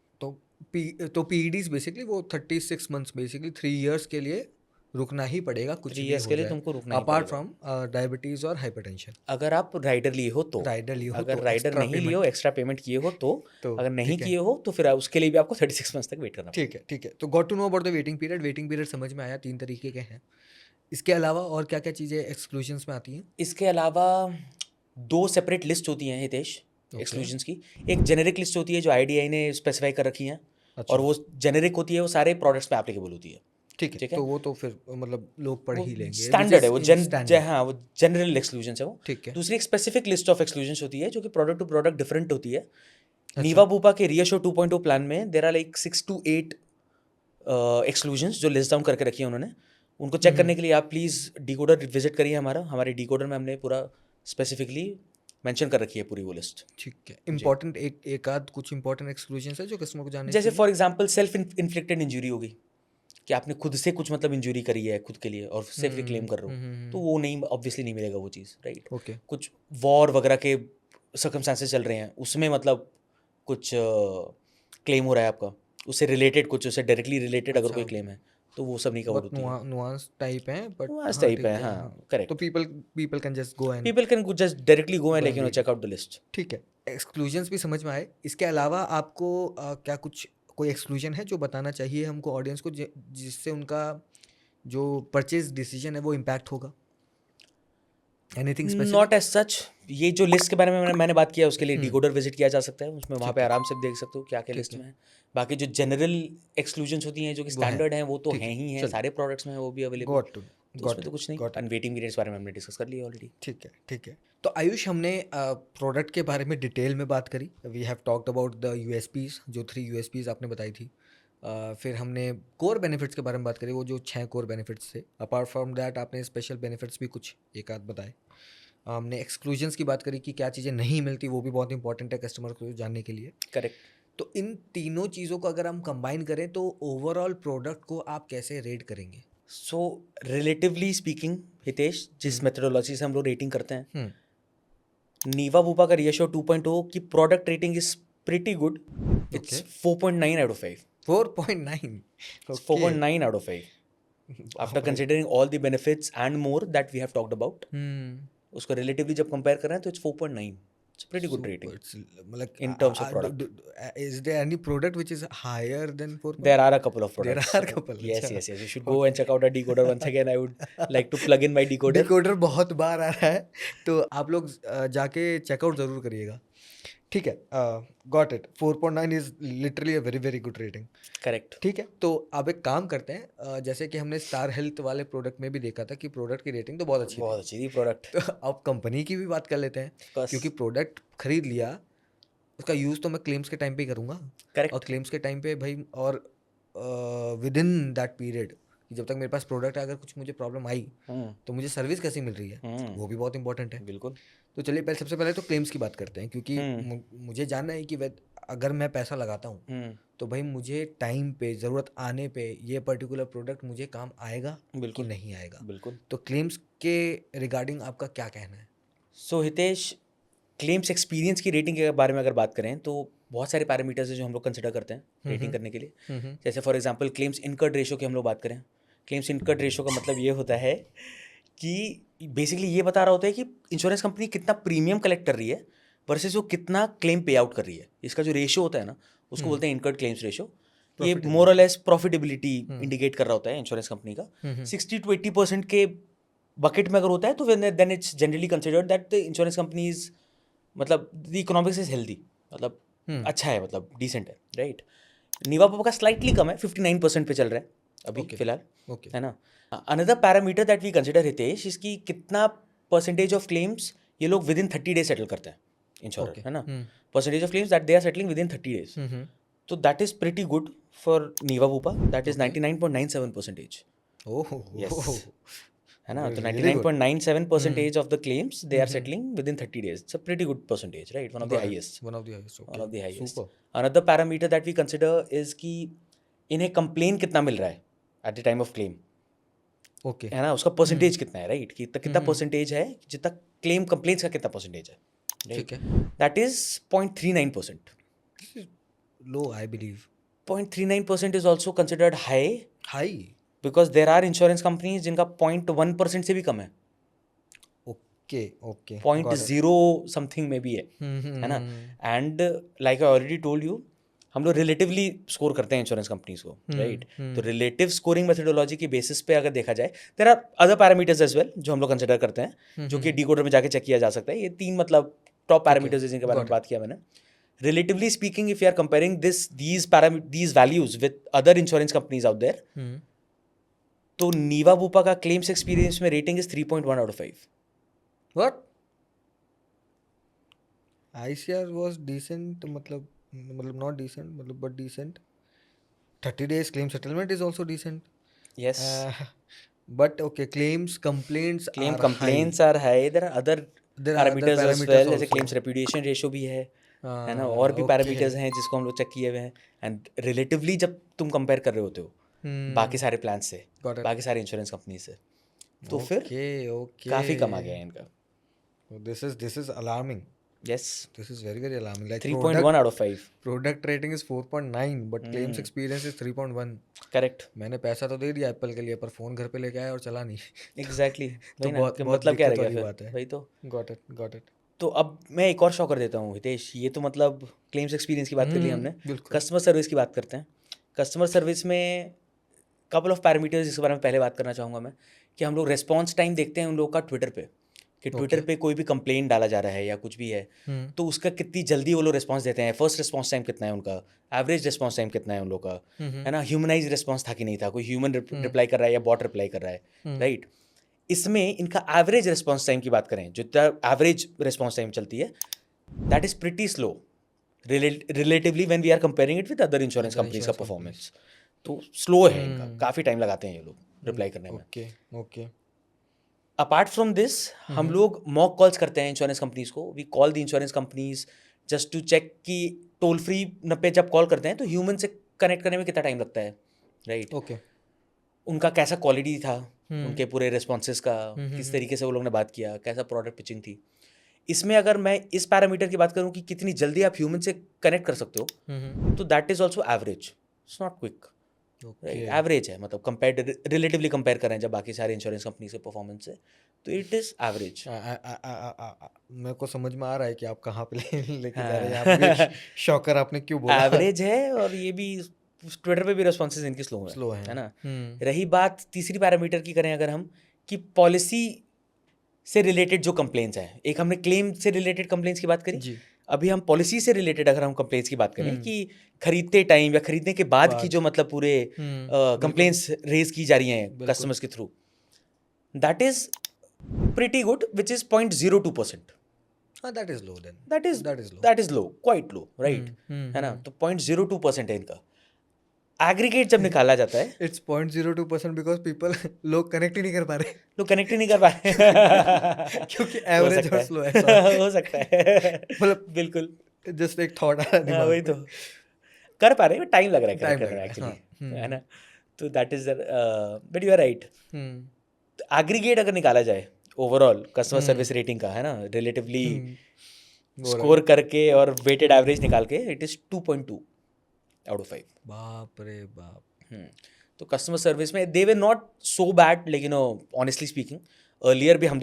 तो पीईडीज बेसिकली वो 36 मंथ्स, बेसिकली 3 इयर्स के लिए रुकना ही पड़ेगा, कुछ 3 भी years हो के लिए जाए, तुमको रुकना ही अपार्ट पड़ेगा। फ्रॉम डायबिटीज और हाइपरटेंशन। अगर आप राइडर लिए हो तो, अगर राइडर नहीं लिए हो, एक्स्ट्रा पेमेंट किए हो तो, अगर नहीं किए हो तो फिर उसके लिए भी आपको 36 मंथ्स तक वेट करना पड़ेगा। ठीक है। तो got to know about the waiting period समझ में आया, 3 तरीके के हैं। इसके अलावा और क्या क्या चीज़ें एक्सक्लूजन्स में आती हैं? इसके अलावा 2 सेपरेट लिस्ट होती हैं हितेश एक्सक्लूजन्स की। एक जेनेरिक लिस्ट होती है जो IDI ने स्पेसिफाई कर रखी है, और वो जेनेरिक होती है, वो सारे प्रोडक्ट्स पे एप्लीकेबल होती है। ठीक है, तो वो तो फिर मतलब लोग पढ़ ही लेंगे, स्टैंडर्ड है वो, हाँ वो जनरल एक्सक्लूजन्स है वो। ठीक है। दूसरी एक स्पेसिफिक लिस्ट ऑफ एक्सक्लूजन्स होती है जो कि प्रोडक्ट टू प्रोडक्ट डिफरेंट होती है। नीवा बूपा के रियशो 2.0 प्लान में there are like 6 to 8 exclusions जो लिस्ट डाउन करके रखी है उन्होंने। उनको चेक करने के लिए आप प्लीज़ डिकोडर विजिट करिए हमारे डिकोडर में हमने पूरा स्पेसिफिकली मेंशन कर रखी है पूरी वो लिस्ट। ठीक है। इंपॉर्टेंट एक आध कुछ इंपॉर्टेंट एक्सक्लूजन्स है जो कस्टमर को जानने जैसे for example self inflicted injury होगी, कि आपने खुद से कुछ मतलब इंजरी करी है खुद के लिए और सेल्फ क्लेम कर रहे हो, तो वो नहीं, ऑब्वियसली नहीं मिलेगा वो चीज़, राइट। ओके। कुछ वॉर वगैरह के सर्कमस्टांसेस चल रहे हैं, उसमें मतलब कुछ क्लेम हो रहा है आपका, उससे रिलेटेड कुछ, उससे डायरेक्टली रिलेटेड अगर कोई क्लेम है, तो वो सब नहीं कवर होती है। नुआंस टाइप है, बट नुआंस टाइप है, हाँ करेक्ट। तो people can just go and just directly go and like check out the list. ठीक है, एक्सक्लूजन्स भी समझ में आए। इसके अलावा आपको क्या कुछ कोई एक्सक्लूजन है जो बताना चाहिए हमको ऑडियंस को, जिससे उनका जो परचेज डिसीजन है वो इम्पैक्ट होगा? Anything specific? Not as such, ये जो लिस्ट के बारे में मैंने बात किया उसके लिए हम्म। डिकोडर विजिट किया जा सकता है, उसमें वहाँ ठीक पे है। आराम से देख सकते हो क्या क्या ठीक लिस्ट है। में है। बाकी जो जनरल एक्सक्लूजन्स होती हैं जो कि वो है। स्टैंडर्ड हैं वो तो ठीक हैं है, ही हैं, चलो। सारे प्रोडक्ट्स में है वो भी अवेलेबल, गॉट टू तो उसमें तो कुछ नहीं। गॉट एंड वेटिंग पीरियड्स बारे में हमने डिस्कस कर लिया ऑलरेडी। ठीक है, ठीक है। तो आयुष, हमने प्रोडक्ट के बारे में डिटेल में बात करी। We have talked about the USPs, जो 3 यूएसपीज आपने बताई थी। फिर हमने कोर बेनिफिट्स के बारे में बात करी, वो जो 6 कोर बेनिफिट्स थे। अपार्ट फ्रॉम दैट आपने स्पेशल बेनिफिट्स भी कुछ एक आध बताए। हमने एक्सक्लूजन्स की बात करी कि क्या चीज़ें नहीं मिलती, वो भी बहुत इंपॉर्टेंट है कस्टमर को जानने के लिए। करेक्ट। तो इन तीनों चीज़ों को अगर हम कंबाइन करें तो ओवरऑल प्रोडक्ट को आप कैसे रेट करेंगे? सो रिलेटिवली स्पीकिंग हितेश, जिस मेथडोलॉजी से हम लोग रेटिंग करते हैं, नीवा वूपा का रिएशो 2.0 की product rating is pretty good. It's 4.9 out of 5। 4.9। 4.9 out of 5 after considering all the benefits and more that we have talked about. उसको relatively जब compare करें तो it's 4.9. It's a pretty good rating मतलब in terms of product. Is there any product which is higher than 4.9? There are a couple of There products. are couple. Yes, अच्छा। yes, yes. You should go and check out a decoder once again. I would like to plug in my decoder. Decoder बहुत बार आ रहा है, तो आप लोग जाके checkout ज़रूर करिएगा। ठीक है, got it. 4.9 is literally a very very good rating. Correct. ठीक है, तो अब एक काम करते हैं, जैसे कि हमने स्टार हेल्थ वाले प्रोडक्ट में भी देखा था कि प्रोडक्ट की रेटिंग तो बहुत अच्छी बहुत अच्छी थी प्रोडक्ट। तो अब कंपनी की भी बात कर लेते हैं, क्योंकि प्रोडक्ट खरीद लिया, उसका यूज़ तो मैं क्लेम्स के टाइम पे ही करूँगा। करेक्ट। और क्लेम्स के टाइम पे भाई, और विद इन दैट पीरियड, जब तक मेरे पास प्रोडक्ट है, अगर कुछ मुझे प्रॉब्लम आई तो मुझे सर्विस कैसी मिल रही है, वो भी बहुत इंपॉर्टेंट है। बिल्कुल। तो चलिए सबसे पहले तो क्लेम्स की बात करते हैं, क्योंकि मुझे जानना है कि अगर मैं पैसा लगाता हूँ तो भाई मुझे टाइम पे, ज़रूरत आने पे ये पर्टिकुलर प्रोडक्ट मुझे काम आएगा कि नहीं आएगा। बिल्कुल। तो क्लेम्स के रिगार्डिंग आपका क्या कहना है? सो हितेश, क्लेम्स एक्सपीरियंस की रेटिंग के बारे में अगर बात करें तो बहुत सारे पैरामीटर्स हैं जो हम लोग कंसिडर करते हैं रेटिंग करने के लिए। जैसे for example claims incurred ratio की हम लोग बात करें, क्लेम्स इनकर्ड रेशो का मतलब ये होता है कि बेसिकली ये बता रहा होता है कि इंश्योरेंस कंपनी कितना प्रीमियम कलेक्ट कर रही है वर्सेस वो कितना क्लेम पे आउट कर रही है। इसका जो रेशो होता है ना, उसको बोलते हैं इनकर्ड क्लेम्स रेशो। ये मोर और लेस प्रॉफिटेबिलिटी इंडिकेट कर रहा होता है इंश्योरेंस कंपनी का। 60 to 80% के बकेट में अगर होता है तो then it's generally considered that the insurance company is, मतलब द इकोनॉमिक्स इज हेल्दी, मतलब अच्छा है, मतलब डिसेंट है, राइट। नीवा पापा का स्लाइटली कम है, 59% पे चल रहा है अभी फिलहाल, है ना। Another parameter that we consider Hitesh, इसकी कितना परसेंटेज ऑफ क्लेम्स ये लोग विद इन 30 डेज सेटल करते हैं इंश्योरर, है ना। Percentage of claims that they are settling within 30 days, तो that is pretty good for Niva Bupa, that is 99.97%। Oh, है ना। तो 99.97% of the claims they are settling within 30 days. It's a pretty good percentage, right. One of the highest, one of the highest, one of the highest. Another parameter that we consider is कि इन्हें complain कितना मिल रहा है at the time of claim, okay, है ना। उसका percentage कितना है, राइट, कि कितना परसेंटेज है, जितना क्लेम कंप्लेन्स का कितना परसेंटेज है, ठीक है। That is 0.39%। Low, I believe 0.39% is also considered high because there are insurance companies जिनका 0.1% से भी कम है, ओके ओके, 0.0 समथिंग में भी है ना। And like I already told you, हम लोग रिलेटिवली स्कोर करते हैं इंश्योरेंस कंपनीज को, राइट। तो रिलेटिव स्कोरिंग मेथोडोलॉजी की बेसिस पे अगर देखा जाए, there are other parameters as well जो हम लोग कंसिडर करते हैं, जो कि डिकोडर में जाके चेक किया जा सकता है। ये 3 मतलब टॉप पैरामीटर्स हैं जिनके बारे में बात किया मैंने। Relatively speaking, if you are comparing these values with other insurance companies out there, तो नीवा वूपा का क्लेम्स एक्सपीरियंस में rating is 3.1 out of 5। What? ICR was decent, मतलब नॉट डिसेंट, मतलब but decent. 30 days claim settlement is also decent. Yes. But okay, claims complaints Claim are complaints are high. There are other parameters as well, जैसे claims reputation ratio भी है ना, और भी parameters हैं जिसको हम लोग चेक किए हुए हैं। एंड रिलेटिवली जब तुम कंपेयर कर रहे होते हो बाकी सारे प्लान से, बाकी सारे इंश्योरेंस कंपनी से, तो फिर काफ़ी कम आ गया है इनका। This is alarming. Yes. This is very very alarming. Like 3.1 out of 5. Product rating is 4.9, but claims experience is 3.1. Correct. मैंने पैसा तो दे दिया एप्पल के लिए, पर फोन घर पे लेके आया और चला नहीं। एग्जैक्टली। तो बहुत मतलब क्या दिक्कत रहेगा वाली फिर, बात है। वही तो। Got it. तो अब मैं एक और शॉ कर देता हूँ हितेश। ये तो मतलब क्लेम्स एक्सपीरियंस की बात कर ली हमने, कस्टमर सर्विस की बात करते हैं। कस्टमर सर्विस में कपल ऑफ पैरामीटर्स जिसके बारे में पहले बात करना चाहूँगा मैं, कि हम लोग रेस्पॉन्स टाइम देखते हैं उन लोगों का ट्विटर पे। कि ट्विटर पे कोई भी कंप्लेंट डाला जा रहा है या कुछ भी है हम्म तो उसका कितनी जल्दी वो लोग रिस्पॉन्स देते हैं, फर्स्ट रिस्पॉन्स टाइम कितना है उनका, एवरेज रिस्पॉन्स टाइम कितना है उन लोग का, है ना, ह्यूमनाइज रिस्पॉन्स था कि नहीं था, कोई ह्यूमन रिप्लाई कर रहा है या बॉट रिप्लाई कर रहा है, राइट। इसमें इनका एवरेज रिस्पॉन्स टाइम की बात करें, जो एवरेज रिस्पॉन्स टाइम चलती है, that is pretty slow relatively when we are comparing it with other insurance companies का परफॉर्मेंस। तो स्लो है इनका, काफ़ी टाइम लगाते हैं ये लोग रिप्लाई करने में। Okay okay apart from this हम लोग मॉक कॉल्स करते हैं इंश्योरेंस कंपनीज को, we call the insurance companies just to check कि टोल फ्री पे जब कॉल करते हैं तो ह्यूमन से कनेक्ट करने में कितना टाइम लगता है, राइट। ओके उनका कैसा क्वालिटी था, उनके पूरे रिस्पॉन्सेज का, किस तरीके से वो लोग ने बात किया, कैसा प्रोडक्ट पिचिंग थी। इसमें अगर मैं इस पैरामीटर की बात करूं कि कितनी जल्दी आप ह्यूमन से कनेक्ट कर सकते हो, तो that is also average, it's not quick, right, average है। मतलब कंपेयर रिलेटिवली कंपेयर करें जब बाकी सारे इंश्योरेंस कंपनी के परफॉर्मेंस से, तो इट इज एवरेज। मेरे को समझ में आ रहा है कि आप कहाँ पे लेके जा रहे हैं। यहाँ पे भी शॉकर आपने क्यों बोला? एवरेज है, और ये भी ट्विटर पे भी रिस्पॉन्सेज इनकी स्लो है ना। रही बात तीसरी पैरामीटर की करें अगर हम, कि पॉलिसी से रिलेटेड जो कंप्लेंट्स हैं, एक हमने क्लेम से रिलेटेड कंप्लेंट्स की बात करी, जी अभी हम पॉलिसी से रिलेटेड अगर हम कंप्लेंट्स की बात करें कि खरीदते टाइम या खरीदने के बाद की जो मतलब पूरे कंप्लेंट्स रेज की जा रही हैं कस्टमर्स के थ्रू, that is pretty good, which is 0.02%। That is low then, that is low, quite low, right, है ना। तो 0.02% है इनका। एग्रीगेट जब निकाला जाता है, इट्स 0.02% बिकॉज पीपल लोग कनेक्ट ही नहीं कर पा रहे लोग कनेक्ट ही नहीं कर पा रहे क्योंकि हो एवरेज सकता और है, स्लो है। हो सकता है, मतलब बिल्कुल, जस्ट एक थॉट आया हाँ दिमाग वही में। तो, कर पा रहे हैं, टाइम लग रहा है टाइम कनेक्ट लग करने में रहा है, एक्चुअली, हाँ। है ना। तो that is but you are right. Aggregate अगर निकाला जाए ओवरऑल कस्टमर सर्विस रेटिंग का, है ना, रिलेटिवली स्कोर करके और वेटेड एवरेज निकाल के, इट इज 2.2 आउट ऑफ 5। बाप रे बाप। तो कस्टमर सर्विस में दे वर नॉट सो बैड, लेकिन ऑनेस्टली स्पीकिंग अर्लियर भी हम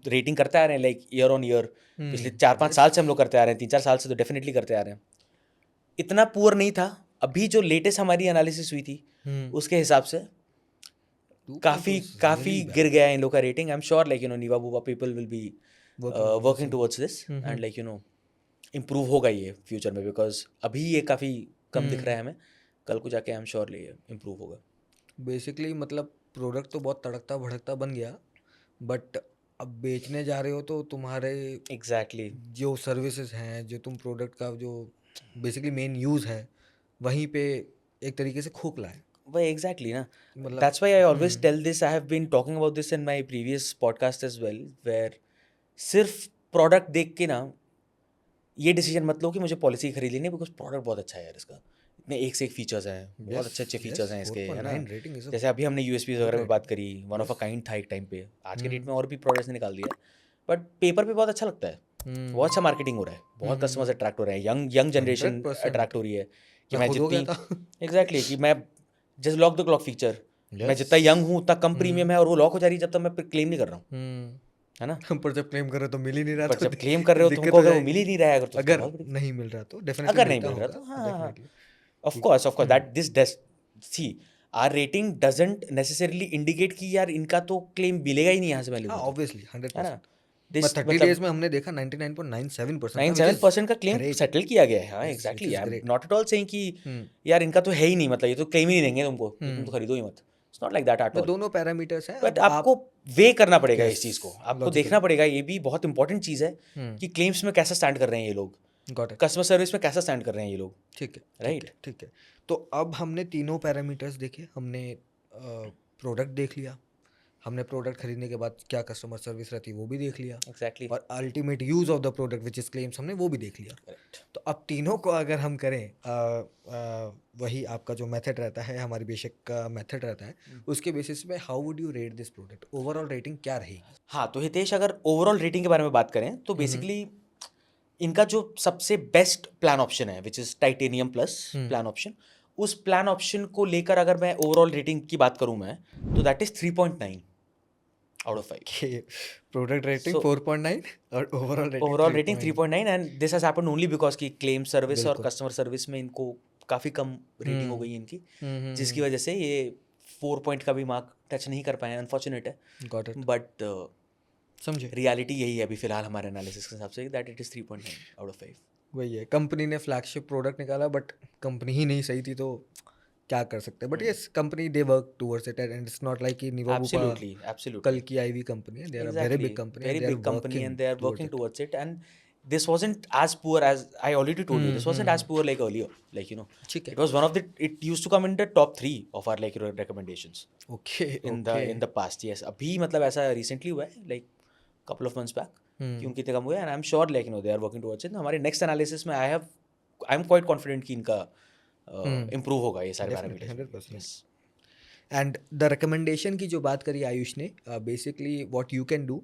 रेटिंग करते आ रहे हैं, लाइक ईयर ऑन ईयर, पिछले 4-5 साल से हम लोग करते आ रहे हैं, 3-4 साल से तो डेफिनेटली करते आ रहे हैं। इतना पुअर नहीं था। अभी जो लेटेस्ट हमारी एनालिसिस हुई थी उसके हिसाब से काफ़ी गिर गया है इन लोग का rating. I am sure like Niva Bupa people will be working towards this, and like improve होगा ये फ्यूचर में, बिकॉज अभी ये काफ़ी कम दिख रहा है हमें, कल को जाके आई एम श्योर ये इम्प्रूव होगा। बेसिकली मतलब प्रोडक्ट तो बहुत तड़कता भड़कता बन गया, बट अब बेचने जा रहे हो तो तुम्हारे एग्जैक्टली जो सर्विसेज हैं, जो तुम प्रोडक्ट का जो बेसिकली मेन यूज़ है, वहीं पे एक तरीके से खोखला है। वही एग्जैक्टली ना, मतलब that's why I always tell this, I have been talking about this in my previous podcast as well, where सिर्फ प्रोडक्ट देख के ना ये डिसीजन मत लो कि मुझे पॉलिसी खरीद लेनी है, बिकॉज प्रोडक्ट बहुत अच्छा है यार इसका, इतने एक से एक फीचर्स हैं, बहुत अच्छे फीचर्स हैं इसके, है ना। रेटिंग इज जैसे अभी हमने यूएसपी वगैरह में बात करी, वन ऑफ अ काइंड था एक टाइम पे, आज के डेट में और भी प्रोडक्ट्स ने निकाल दिया, बट पेपर पे बहुत अच्छा लगता है, बहुत अच्छा मार्केटिंग हो रहा है, बहुत कस्टमर्स अट्रैक्ट हो रहे हैं, यंग जनरेशन 100% अट्रैक्ट हो रही है कि मैं मैं खुद हो गया जितनी था। एग्जैक्टली कि मैं just lock the clock feature, मैं जितना यंग हूँ उतना कम प्रीमियम है, और वो लॉक हो जा रही है जब तक मैं क्लेम नहीं कर रहा हूँ, है ना। पर जब क्लेम कर रहे हो तो मिल ही नहीं रहा, बट तो जब क्लेम कर रहे हो दिक्कत तुमको हो अगर वो जाएगी। मिल ही नहीं रहा है, अगर तो अगर बहुत बड़ी, नहीं मिल रहा तो डेफिनेटली अगर नहीं मिलता मिल रहा होगा, तो हाँ, definitely. Of course that this C R rating doesn't necessarily indicate कि यार इनका तो क्लेम मिलेगा ही नहीं यहाँ से पहले, हाँ तो ऑब्वियसली है ना। 100%। दिस 30 मतलब डेज में हमने देखा 99.97% था, which is 97% का क्लेम great, सेटल किया गया है, हाँ which exactly. is I am great। Not at all saying कि यार इनका तो है ही नहीं, मतलब ये तो क्लेम ही नहीं देंगे तुमको, तो तुम तो खरीदो ही मत, it's not like that at तो ऑल। दोनों पैरामीटर्स हैं, बट अब आपको आप वे करना पड़ेगा Yes, इस चीज़ को, आपको logical। देखना पड़ेगा, ये भी बहुत इंपॉर्टेंट चीज़ है कि क्लेम्स में कैसा स्टैंड कर रहे हैं ये लोग, गॉट इट, कस्टमर सर्विस में कैसा स्टैंड कर रहे हैं ये लोग, ठीक है, राइट। ठीक है। तो अब हमने तीनों पैरामीटर्स देखे, हमने प्रोडक्ट देख लिया, हमने प्रोडक्ट खरीदने के बाद क्या कस्टमर सर्विस रहती है वो भी देख लिया, एग्जैक्टली, और ultimate use of the product which is claims हमने वो भी देख लिया। तो अब तीनों को अगर हम करें, वही आपका जो मेथड रहता है, हमारी बेसिक का मेथड रहता है, उसके बेसिस पे how would you rate this product, overall rating क्या रहेगी? हाँ, तो हितेश अगर ओवरऑल रेटिंग के बारे में बात करें तो बेसिकली इनका जो सबसे बेस्ट प्लान ऑप्शन है which is titanium plus plan option, उस प्लान ऑप्शन को लेकर अगर मैं ओवरऑल रेटिंग की बात करूं मैं, तो that is 3.9 out of 5। Product rating So, 4.9 और overall rating 3.9, and this has happened only because की क्लेम सर्विस और बिल्कुल। कस्टमर सर्विस में इनको काफ़ी कम रेटिंग हो गई है इनकी, जिसकी वजह से ये 4 पॉइंट का भी मार्क टच नहीं कर पाए, अनफॉर्चुनेट है। Got it. बट समझे? रियलिटी यही है अभी फिलहाल हमारे एनालिसिस के हिसाब से that it is 3.9 out of 5। वही है, कंपनी ने फ्लैगशिप प्रोडक्ट निकाला बट कंपनी ही नहीं सही थी तो क्या कर सकते हैं, but yes company they work towards it and it's not like कि निवा बुपा एब्सोल्युटली, कल एब्सोल्युटली, की आई हुई कंपनी है, they are a very exactly, big company and very they are big company working and they are towards working it. towards it, and this wasn't as poor as I already told you, this wasn't as poor like earlier, like ठीक है. it was one of the, it used to come in the top 3 of our like recommendations okay in okay. the past. Yes, अभी मतलब ऐसा recently हुआ है like couple of months back कि उनके इतने कम हुए, and I'm sure like they are working towards it. हमारे next analysis में I'm quite confident कि इनका improve होगा ये सारे Definitely, parameters. 100%. Yes. And the recommendation की जो बात करी आयुष ने, basically what you can do,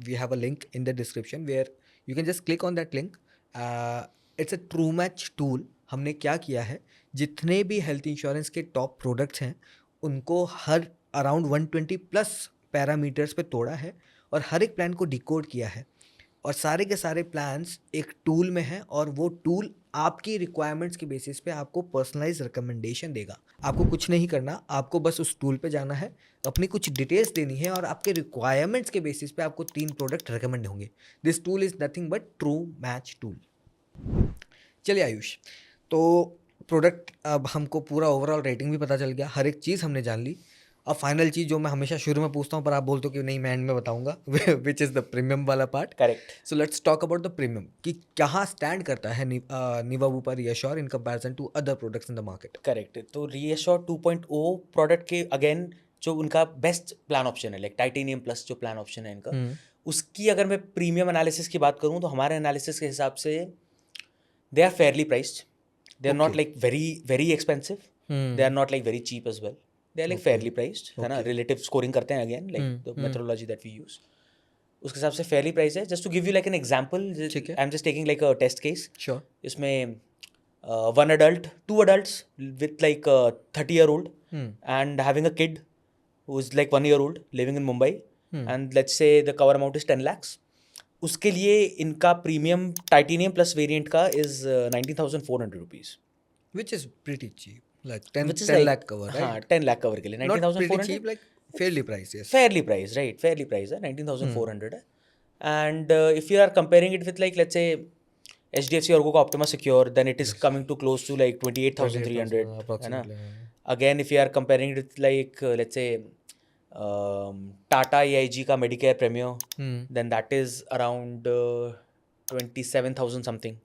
we have a link in the description where you can just click on that link. It's a true match tool. हमने क्या किया है, जितने भी हेल्थ इंश्योरेंस के टॉप प्रोडक्ट्स हैं उनको हर अराउंड 120 प्लस पैरामीटर्स पे तोड़ा है और हर एक प्लान को डिकोड किया है और सारे के सारे प्लान्स एक टूल में हैं और वो टूल आपकी रिक्वायरमेंट्स के बेसिस पे आपको पर्सनलाइज रिकमेंडेशन देगा. आपको कुछ नहीं करना, आपको बस उस टूल पे जाना है, अपनी कुछ डिटेल्स देनी है और आपके रिक्वायरमेंट्स के बेसिस पे आपको 3 प्रोडक्ट रिकमेंड होंगे. This tool is nothing but true match tool. चलिए आयुष, तो प्रोडक्ट अब हमको पूरा ओवरऑल रेटिंग भी पता चल गया, हर एक चीज़ हमने जान ली. अब फाइनल चीज़ जो मैं हमेशा शुरू में पूछता हूँ पर आप बोलते हो कि नहीं मैं एंड में बताऊंगा, विच इज़ द प्रीमियम वाला part. Correct. So let's talk about the premium कि कहाँ स्टैंड करता है Niva Bupa reassure in comparison to other products in the market. Correct. तो रीएश्योर 2.0 प्रोडक्ट के अगेन जो उनका बेस्ट प्लान ऑप्शन है लाइक टाइटेनियम प्लस जो प्लान ऑप्शन है इनका, उसकी अगर मैं प्रीमियम एनालिसिस की बात करूं तो हमारे एनालिसिस के हिसाब से they are fairly priced. They are not like very very expensive, they are not like very cheap as well, they are like fairly priced, है ना. रिलेटिव स्कोरिंग करते हैं again like the methodology that we use, उसके हिसाब से fairly price है. Just to give you like an example, I am just taking like a test case. Sure. इसमें one adult, 2 adults with like a 30-year-old and having a kid who is like 1 year old living in Mumbai, and let's say the cover amount is 10 lakhs. उसके लिए इनका premium titanium plus variant का is 19,400 rupees, Which is pretty cheap, like 10 which is 10 like, lakh cover, right? हाँ 10 lakh cover के लिए Not pretty 19,400 cheap, like fairly priced, yes. fairly priced, right? Fairly priced है 19,400 है. And if you are comparing it with like let's say HDFC Orgo का Optima Secure, then it is coming to close to like 28,300, है ना. approximately. Again, if you are comparing it with like let's say Tata AIG का Medicare Premier, then that is around 27,000 something.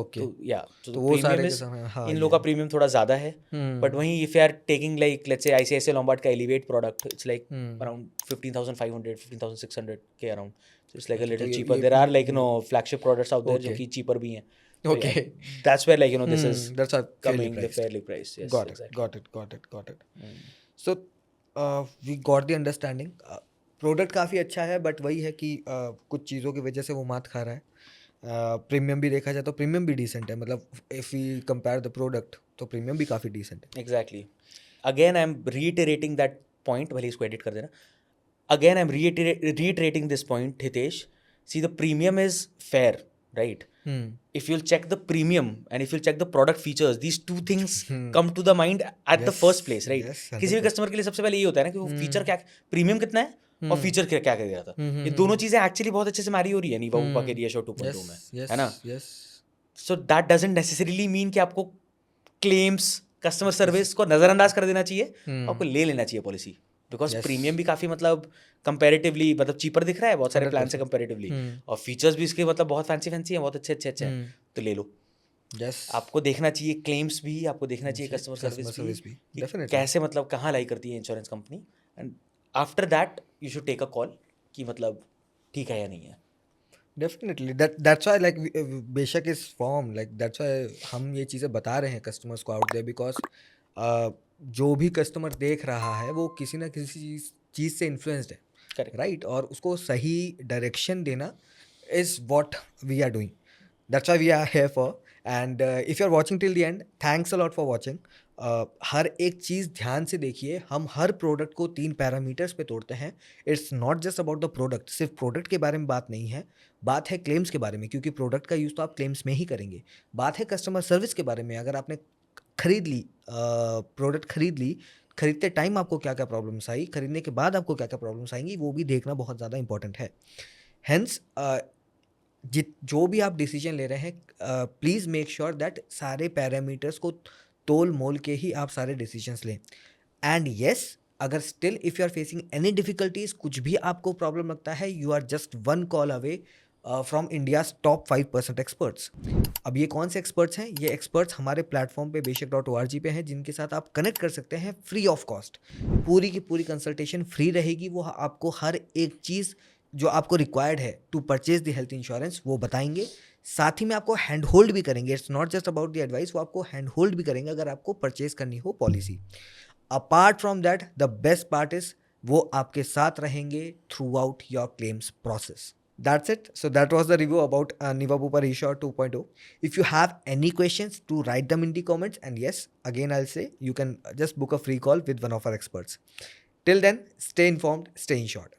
Okay. तो या तो वो सारे premium के is समय, हाँ, इन लोगों का प्रीमियम थोड़ा ज़्यादा है. बट वहीं if you are taking like let's say ICICI Lombard का elevate product, it's like around 15,500 15,600 के around. So it's like a little cheaper. There are like flagship products out there जो कि cheaper भी हैं. Okay. That's where like this is that's a coming the fairly priced. Yes, got it, exactly. got it. So we got the understanding. Product काफ़ी अच्छा है but वही है कि कुछ चीज़ों की वजह से वो मात खा रहा है. प्रीमियम भी देखा जाए तो प्रीमियम भी डिसेंट है, मतलब if we compare the product तो प्रीमियम भी काफ़ी डिसेंट है. Exactly. Again, I'm reiterating that point. भले इसको edit कर देना. Again, I'm reiterating this point, Hitesh. See, the premium is fair, right? If you'll check the premium and if you'll check the product features, these two things come to the mind at the first place, right? yes, किसी भी customer के लिए सबसे पहले ये होता है ना कि वो फीचर क्या, प्रीमियम कितना है और फीचर क्या क्या दिया था. ये दोनों चीजें एक्चुअली बहुत अच्छे से मैरी हो रही है निवा बुपा के रिएश्योर 2.0 में, है ना. So that doesn't necessarily mean कि आपको क्लेम्स कस्टमर सर्विस को नजरअंदाज कर देना चाहिए, आपको ले लेना चाहिए पॉलिसी, बिकॉज प्रीमियम भी काफी मतलब कंपैरेटिवली मतलब चीपर दिख रहा है बहुत सारे प्लान से कंपैरेटिवली, और फीचर्स भी इसके मतलब बहुत फैंसी फैंसी हैं, बहुत अच्छे हैं, तो ले लो. आपको देखना चाहिए क्लेम्स भी, आपको देखना चाहिए कस्टमर सर्विस भी, कैसे मतलब कहाँ लाई करती है insurance company, and after that you should take a call कि मतलब ठीक है या नहीं है. डेफिनेटली दैट्स व्हाई लाइक बेशक इस फॉर्म लाइक दैट्स व्हाई हम ये चीज़ें बता रहे हैं कस्टमर्स को आउट देयर, बिकॉज जो भी कस्टमर देख रहा है वो किसी ना किसी चीज़ से इन्फ्लुएंस्ड है, राइट, और उसको सही डायरेक्शन देना is what we are doing. That's why we are here for. And if you are watching till the end, thanks a lot for watching. हर एक चीज़ ध्यान से देखिए, हम हर प्रोडक्ट को 3 पैरामीटर्स पे तोड़ते हैं. It's not just about the product, सिर्फ प्रोडक्ट के बारे में बात नहीं है, बात है क्लेम्स के बारे में, क्योंकि प्रोडक्ट का यूज़ तो आप क्लेम्स में ही करेंगे. बात है कस्टमर सर्विस के बारे में, अगर आपने खरीद ली प्रोडक्ट खरीद ली खरीदते टाइम आपको क्या क्या प्रॉब्लम्स आई, खरीदने के बाद आपको क्या क्या प्रॉब्लम्स आएंगी, वो भी देखना बहुत ज़्यादा इंपॉर्टेंट है। हेंस जो भी आप डिसीजन ले रहे हैं, प्लीज़ मेक श्योर दैट सारे पैरामीटर्स को तोल मोल के ही आप सारे डिसीजंस लें। एंड येस, अगर still if you are facing any difficulties, कुछ भी आपको प्रॉब्लम लगता है, you are just one call away from India's top 5% experts. अब ये कौन से एक्सपर्ट्स हैं? ये एक्सपर्ट्स हमारे प्लेटफॉर्म पे बेशक.org पे हैं, जिनके साथ आप कनेक्ट कर सकते हैं फ्री ऑफ कॉस्ट। पूरी की पूरी कंसल्टेशन फ्री रहेगी। वो आपको हर एक चीज़ जो आपको रिक्वायर्ड है to purchase the health insurance वो बताएंगे। साथ ही में आपको हैंड होल्ड भी करेंगे। It's not just about the advice, वो आपको हैंड होल्ड भी करेंगे अगर आपको परचेज करनी हो policy. Apart from that, the best part is वो आपके साथ रहेंगे through out your claims process. That's it. So that was the review about Niva Bupa Reassure 2.0. If you have any questions, to write them in the comments. And yes, again I'll say you can just book a free call with one of our experts. Till then, stay informed, stay insured.